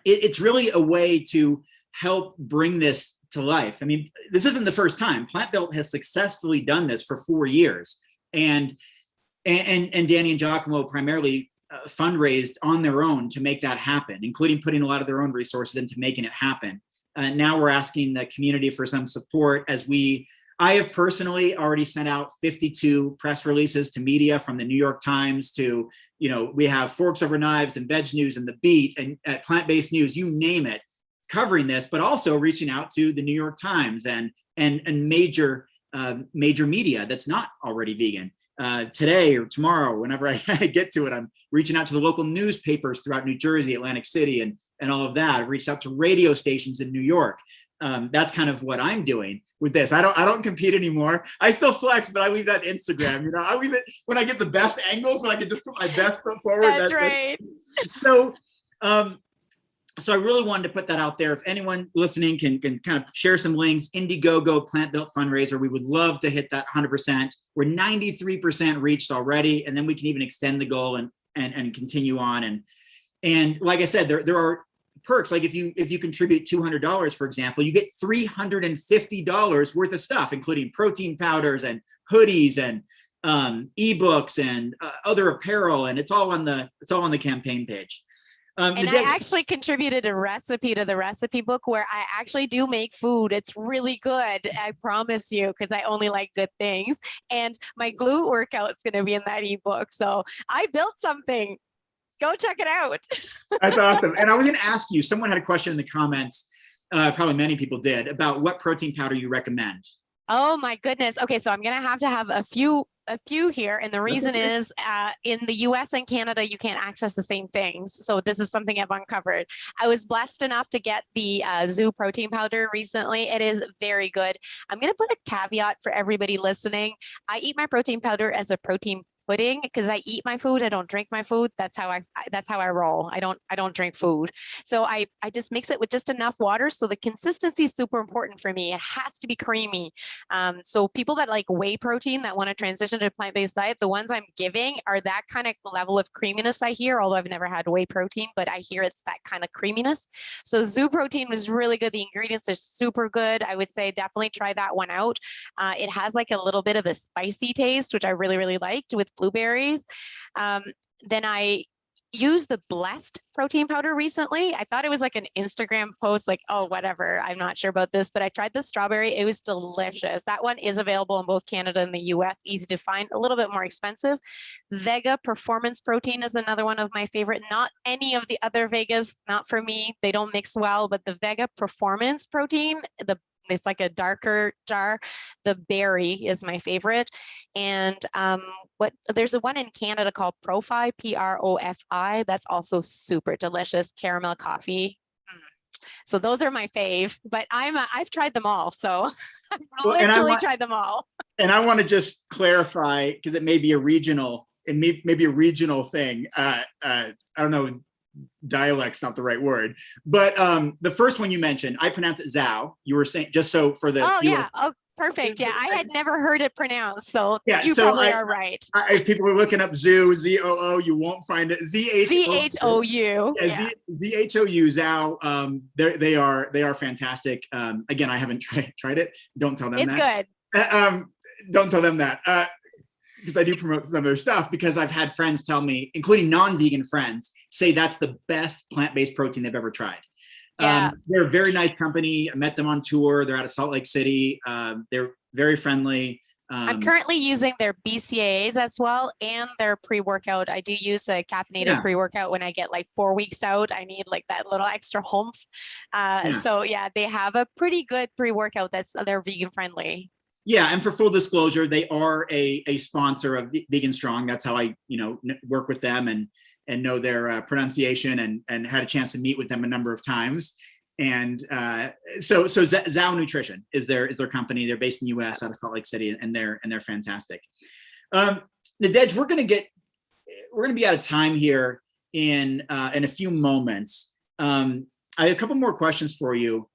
it's really a way to help bring this to life. I mean, this isn't the first time. Plant Built has successfully done this for 4 years. And Danny and Giacomo primarily fundraised on their own to make that happen, including putting a lot of their own resources into making it happen. Now we're asking the community for some support, as I have personally already sent out 52 press releases to media, from the New York Times to, we have Forks Over Knives and Veg News and The Beat and Plant-Based News, you name it, covering this, but also reaching out to the New York Times and major media that's not already vegan. Today or tomorrow, whenever I get to it, I'm reaching out to the local newspapers throughout New Jersey, Atlantic City, and all of that. I've reached out to radio stations in New York. That's kind of what I'm doing with this. I don't compete anymore. I still flex, but I leave that Instagram. I leave it when I get the best angles, when I can just put my best foot forward. That's right. So I really wanted to put that out there. If anyone listening can kind of share some links, Indiegogo Plant Built fundraiser, we would love to hit that 100%. We're 93% reached already, and then we can even extend the goal and continue on. And like I said, there are perks. Like if you contribute $200, for example, you get $350 worth of stuff, including protein powders and hoodies and ebooks and other apparel, and it's all on the campaign page. And I actually contributed a recipe to the recipe book where I actually do make food. It's really good. I promise you, because I only like good things. And my glute workout's going to be in that ebook. So I built something. Go check it out. That's awesome. And I was going to ask you, someone had a question in the comments, probably many people did, about what protein powder you recommend. Oh my goodness. Okay, so I'm going to have a few here. And the reason is in the US and Canada, you can't access the same things. So this is something I've uncovered. I was blessed enough to get the Zoo protein powder recently. It is very good. I'm going to put a caveat for everybody listening. I eat my protein powder as a protein off-putting because I eat my food, I don't drink my food. That's how I roll. I don't drink food. So I just mix it with just enough water. So the consistency is super important for me. It has to be creamy. So people that like whey protein that want to transition to a plant-based diet, the ones I'm giving are that kind of level of creaminess I hear, although I've never had whey protein, but I hear it's that kind of creaminess. So Zoo protein was really good. The ingredients are super good. I would say definitely try that one out. It has like a little bit of a spicy taste, which I really, really liked with blueberries. Then I used the Blessed protein powder recently. I thought it was like an Instagram post, like, oh, whatever. I'm not sure about this, but I tried the strawberry. It was delicious. That one is available in both Canada and the US, easy to find, a little bit more expensive. Vega Performance Protein is another one of my favorite. Not any of the other Vegas, not for me. They don't mix well, but the Vega Performance Protein, it's like a darker jar. The berry is my favorite. And there's a one in Canada called Profi, Profi. That's also super delicious. Caramel coffee. So those are my fave, but I've tried them all. So I've literally tried them all. And I want to just clarify, because it may be a regional thing. I don't know, dialect's not the right word, but the first one you mentioned, I pronounce it Zao. You were saying, just so for the Oh, perfect. Yeah, I had never heard it pronounced, so yeah, you probably are right. If people are looking up Zoo, ZOO, you won't find it. ZHOU. Yeah, ZHOU, Zao. They are fantastic. Again, I haven't tried it. Don't tell them it's that. It's good. Don't tell them that. Because I do promote some of their stuff, because I've had friends tell me, including non-vegan friends, say that's the best plant-based protein they've ever tried. Yeah. They're a very nice company. I met them on tour. They're out of Salt Lake City. They're very friendly. I'm currently using their BCAAs as well, and their pre-workout. I do use a caffeinated pre-workout when I get like 4 weeks out. I need like that little extra oomph. So yeah, they have a pretty good pre-workout they're vegan friendly. Yeah, and for full disclosure, they are a sponsor of Vegan Strong. That's how I, work with them and know their pronunciation and had a chance to meet with them a number of times. And so Zao Nutrition is their company. They're based in the U.S. out of Salt Lake City, and they're fantastic. Nadege, we're going to be out of time here in a few moments. I have a couple more questions for you.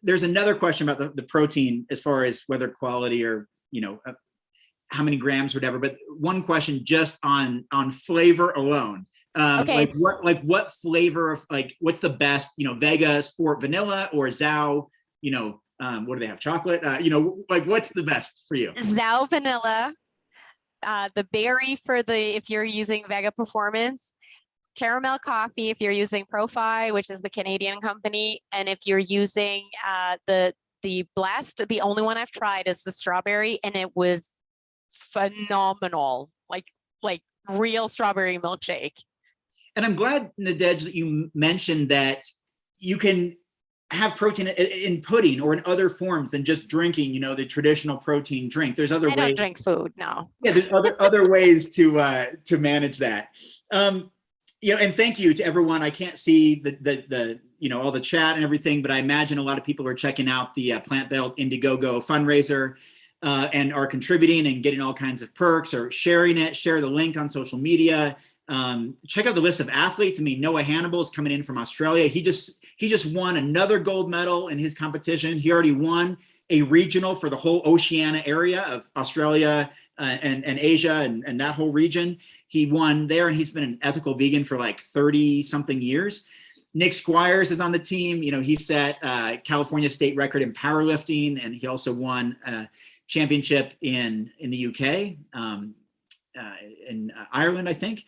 There's another question about the protein, as far as whether quality or, how many grams, whatever. But one question just on flavor alone. Okay. What flavor of, what's the best, Vega Sport Vanilla or Zao, what do they have? Chocolate? What's the best for you? Zao Vanilla, the berry if you're using Vega Performance, caramel coffee if you're using Profi, which is the Canadian company, and if you're using the Blessed, the only one I've tried is the strawberry, and it was phenomenal, like real strawberry milkshake. And I'm glad, Nadege, that you mentioned that you can have protein in pudding or in other forms than just drinking, the traditional protein drink. There's other ways. I don't drink food, no. Yeah, there's other ways to manage that. And thank you to everyone. I can't see the all the chat and everything, but I imagine a lot of people are checking out the Plant Belt Indiegogo fundraiser and are contributing and getting all kinds of perks, or sharing it. Share the link on social media. Check out the list of athletes. I mean, Noah Hannibal is coming in from Australia. He just won another gold medal in his competition. He already won a regional for the whole Oceania area of Australia and Asia and that whole region. He won there, and he's been an ethical vegan for like 30 something years. Nick Squires is on the team. He set California state record in powerlifting, and he also won a championship in the UK, in Ireland, I think.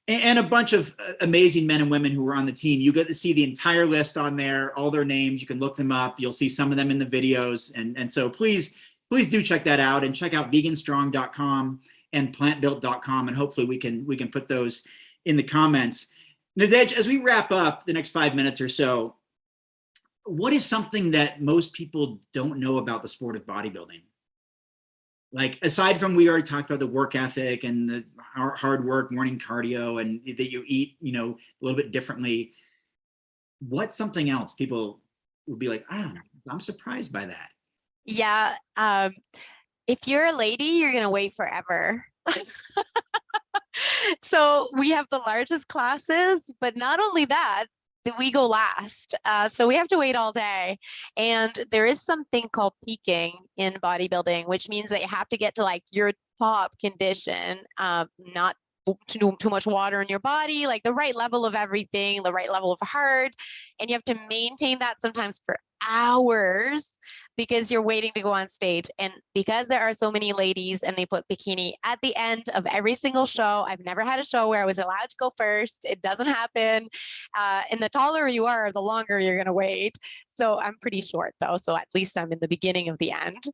And a bunch of amazing men and women who were on the team. You get to see the entire list on there, all their names. You can look them up. You'll see some of them in the videos. And so please do check that out, and check out veganstrong.com and plantbuilt.com. And hopefully we can put those in the comments. Nadege, as we wrap up the next 5 minutes or so, what is something that most people don't know about the sport of bodybuilding? Like, aside from, we already talked about the work ethic and the hard work, morning cardio, and that you eat, a little bit differently, what's something else people would be like, I'm surprised by that? Yeah. If you're a lady, you're going to wait forever. So we have the largest classes, but not only that, we go last. So we have to wait all day. And there is something called peaking in bodybuilding, which means that you have to get to like your top condition, not too much water in your body, like the right level of everything, the right level of hard. And you have to maintain that sometimes for hours because you're waiting to go on stage. And because there are so many ladies and they put bikini at the end of every single show, I've never had a show where I was allowed to go first. It doesn't happen. And the taller you are, the longer you're going to wait. So I'm pretty short though. So at least I'm in the beginning of the end.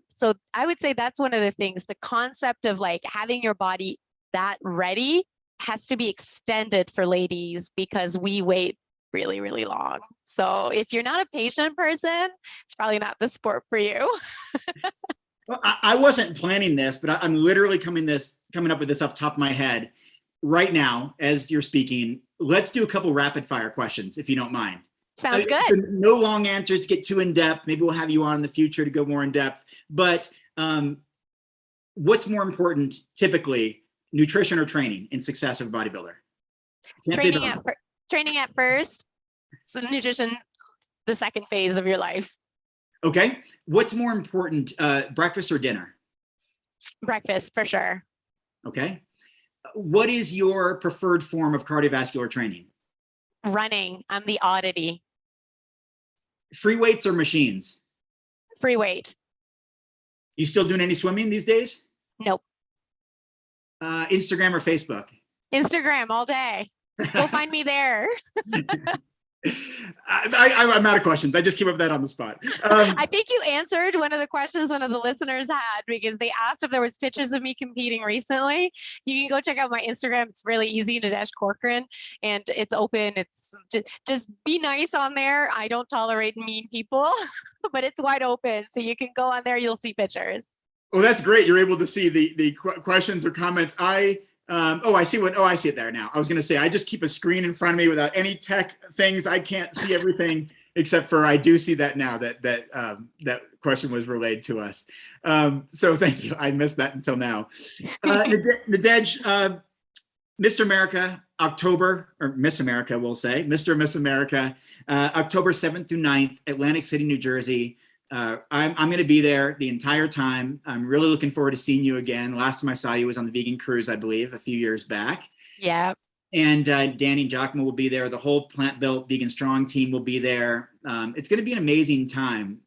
So I would say that's one of the things, the concept of like having your body that ready has to be extended for ladies because we wait really, really long. So if you're not a patient person, it's probably not the sport for you. Well, I wasn't planning this, but I'm literally coming up with this off the top of my head right now as you're speaking. Let's do a couple rapid fire questions, if you don't mind. Sounds good. No long answers, get too in depth. Maybe we'll have you on in the future to go more in depth. But what's more important, typically, nutrition or training in success of a bodybuilder? Training at first, so nutrition, the second phase of your life. Okay. What's more important, breakfast or dinner? Breakfast, for sure. Okay. What is your preferred form of cardiovascular training? Running. I'm the oddity. Free weights or machines? Free weight. You still doing any swimming these days? Nope. Instagram or Facebook? Instagram all day. Go find me there. I'm out of questions. I just came up with that on the spot. I think you answered one of the questions one of the listeners had because they asked if there was pictures of me competing recently. You can go check out my Instagram. It's really easy, Nadege Corcoran, and it's open. It's just be nice on there. I don't tolerate mean people, but it's wide open. So you can go on there. You'll see pictures. Well, that's great. You're able to see the questions or comments. I see it there now. I was going to say, I just keep a screen in front of me without any tech things. I can't see everything except for I do see that now that question was relayed to us. So thank you. I missed that until now. Nadege, Mr. America, October, or Miss America, we'll say, Mr. and Miss America, October 7th through 9th, Atlantic City, New Jersey. I'm going to be there the entire time. I'm really looking forward to seeing you again. Last time I saw you was on the vegan cruise, I believe, a few years back. Yeah. And Danny and Giacomo will be there. The whole Plant Built Vegan Strong team will be there. It's going to be an amazing time.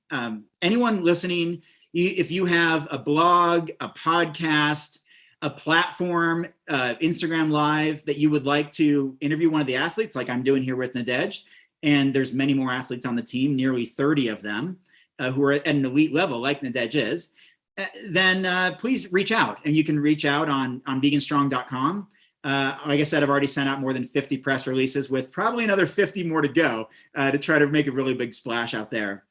Anyone listening, if you have a blog, a podcast, a platform, Instagram Live that you would like to interview one of the athletes, like I'm doing here with Nadege, and there's many more athletes on the team, nearly 30 of them, who are at an elite level like Nadege is, then please reach out. And you can reach out on veganstrong.com. Like I said, I've already sent out more than 50 press releases with probably another 50 more to go to try to make a really big splash out there.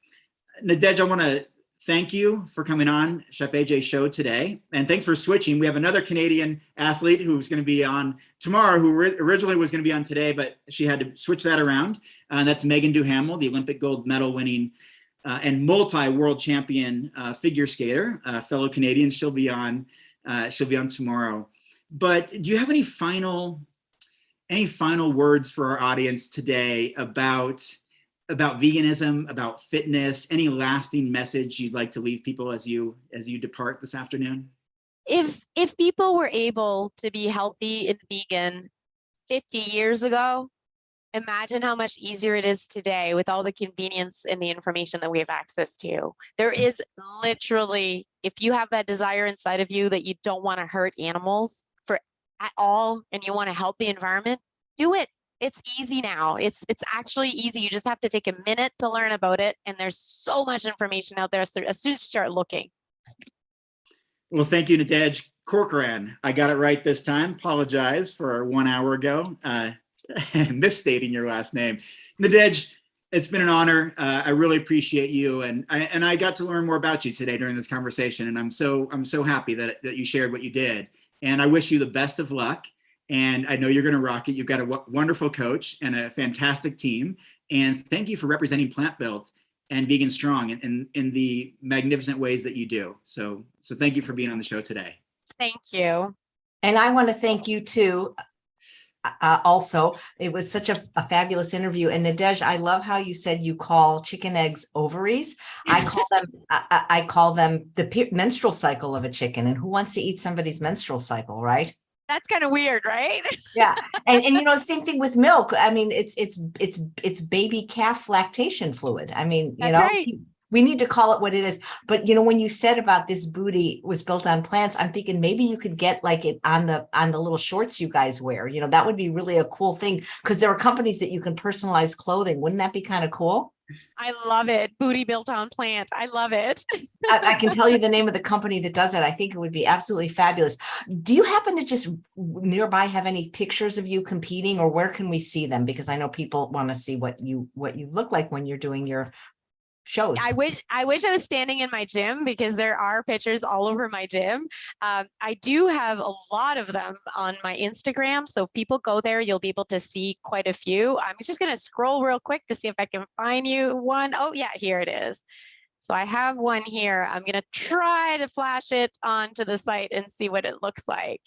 Nadege, I want to thank you for coming on Chef AJ's show today. And thanks for switching. We have another Canadian athlete who's going to be on tomorrow, who originally was going to be on today, but she had to switch that around. And that's Megan Duhamel, the Olympic gold medal winning and multi-world champion figure skater, fellow Canadian. She'll be on tomorrow. But do you have any final words for our audience today about veganism, about fitness? Any lasting message you'd like to leave people as you depart this afternoon? If people were able to be healthy and vegan 50 years ago, imagine how much easier it is today with all the convenience and the information that we have access to. There is literally, if you have that desire inside of you that you don't want to hurt animals at all and you want to help the environment, do it. It's easy now. It's actually easy. You just have to take a minute to learn about it. And there's so much information out there. So as soon as you start looking. Well, thank you, Nadege Corcoran. I got it right this time. Apologize for 1 hour ago. Misstating your last name. Nadege, it's been an honor. I really appreciate you. And I got to learn more about you today during this conversation. And I'm so happy that you shared what you did. And I wish you the best of luck. And I know you're going to rock it. You've got a wonderful coach and a fantastic team. And thank you for representing Plant Built and Vegan Strong in the magnificent ways that you do. So thank you for being on the show today. Thank you. And I want to thank you too. Also, it was such a fabulous interview. And Nadege, I love how you said you call chicken eggs ovaries. I call them the menstrual cycle of a chicken. And who wants to eat somebody's menstrual cycle, right? That's kind of weird, right? Yeah. And you know, same thing with milk. I mean, it's baby calf lactation fluid. I mean, you That's know, right. we need to call it what it is. But you know, when you said about this booty was built on plants, I'm thinking maybe you could get like it on the little shorts you guys wear. You know, that would be really a cool thing, because there are companies that you can personalize clothing. Wouldn't that be kind of cool? I love it. Booty built on plant. I love it. I can tell you the name of the company that does it. I think it would be absolutely fabulous. Do you happen to just nearby have any pictures of you competing, or where can we see them? Because I know people want to see what you look like when you're doing your shows. I wish I was standing in my gym, because there are pictures all over my gym. I do have a lot of them on my Instagram. So if people go there, you'll be able to see quite a few. I'm just going to scroll real quick to see if I can find you one. Oh yeah, here it is. So I have one here. I'm going to try to flash it onto the site and see what it looks like.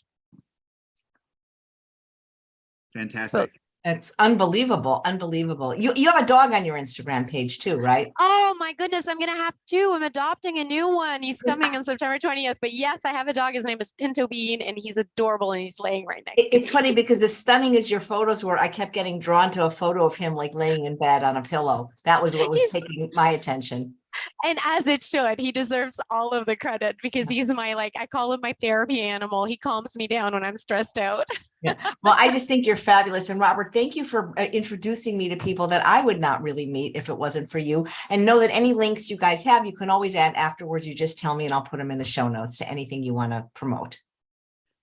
Fantastic. So, It's unbelievable. Unbelievable. You have a dog on your Instagram page too, right? oh my goodness, I'm going to have two. I'm adopting a new one. He's coming on September 20th. But yes, I have a dog. His name is Pinto Bean, and he's adorable, and he's laying right next to me. It's funny because as stunning as your photos were, I kept getting drawn to a photo of him like laying in bed on a pillow. That was what was He's- taking my attention. And as it should, he deserves all of the credit, because he's my, like, I call him my therapy animal. He calms me down when I'm stressed out. Yeah. Well, I just think you're fabulous. And Robert, thank you for introducing me to people that I would not really meet if it wasn't for you. And know that any links you guys have, you can always add afterwards. You just tell me and I'll put them in the show notes to anything you want to promote.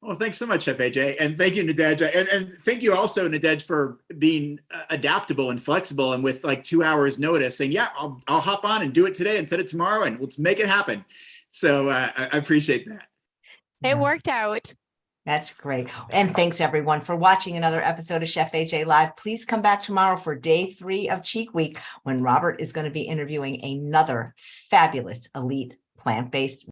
Well, thanks so much, Chef AJ. And thank you, Nadege. And thank you also, Nadege, for being adaptable and flexible, and with like 2 hours notice saying, yeah, I'll hop on and do it today and set it tomorrow, and let's make it happen. So I appreciate that. It worked out. That's great. And thanks everyone for watching another episode of Chef AJ Live. Please come back tomorrow for day 3 of Cheek Week, when Robert is going to be interviewing another fabulous elite plant-based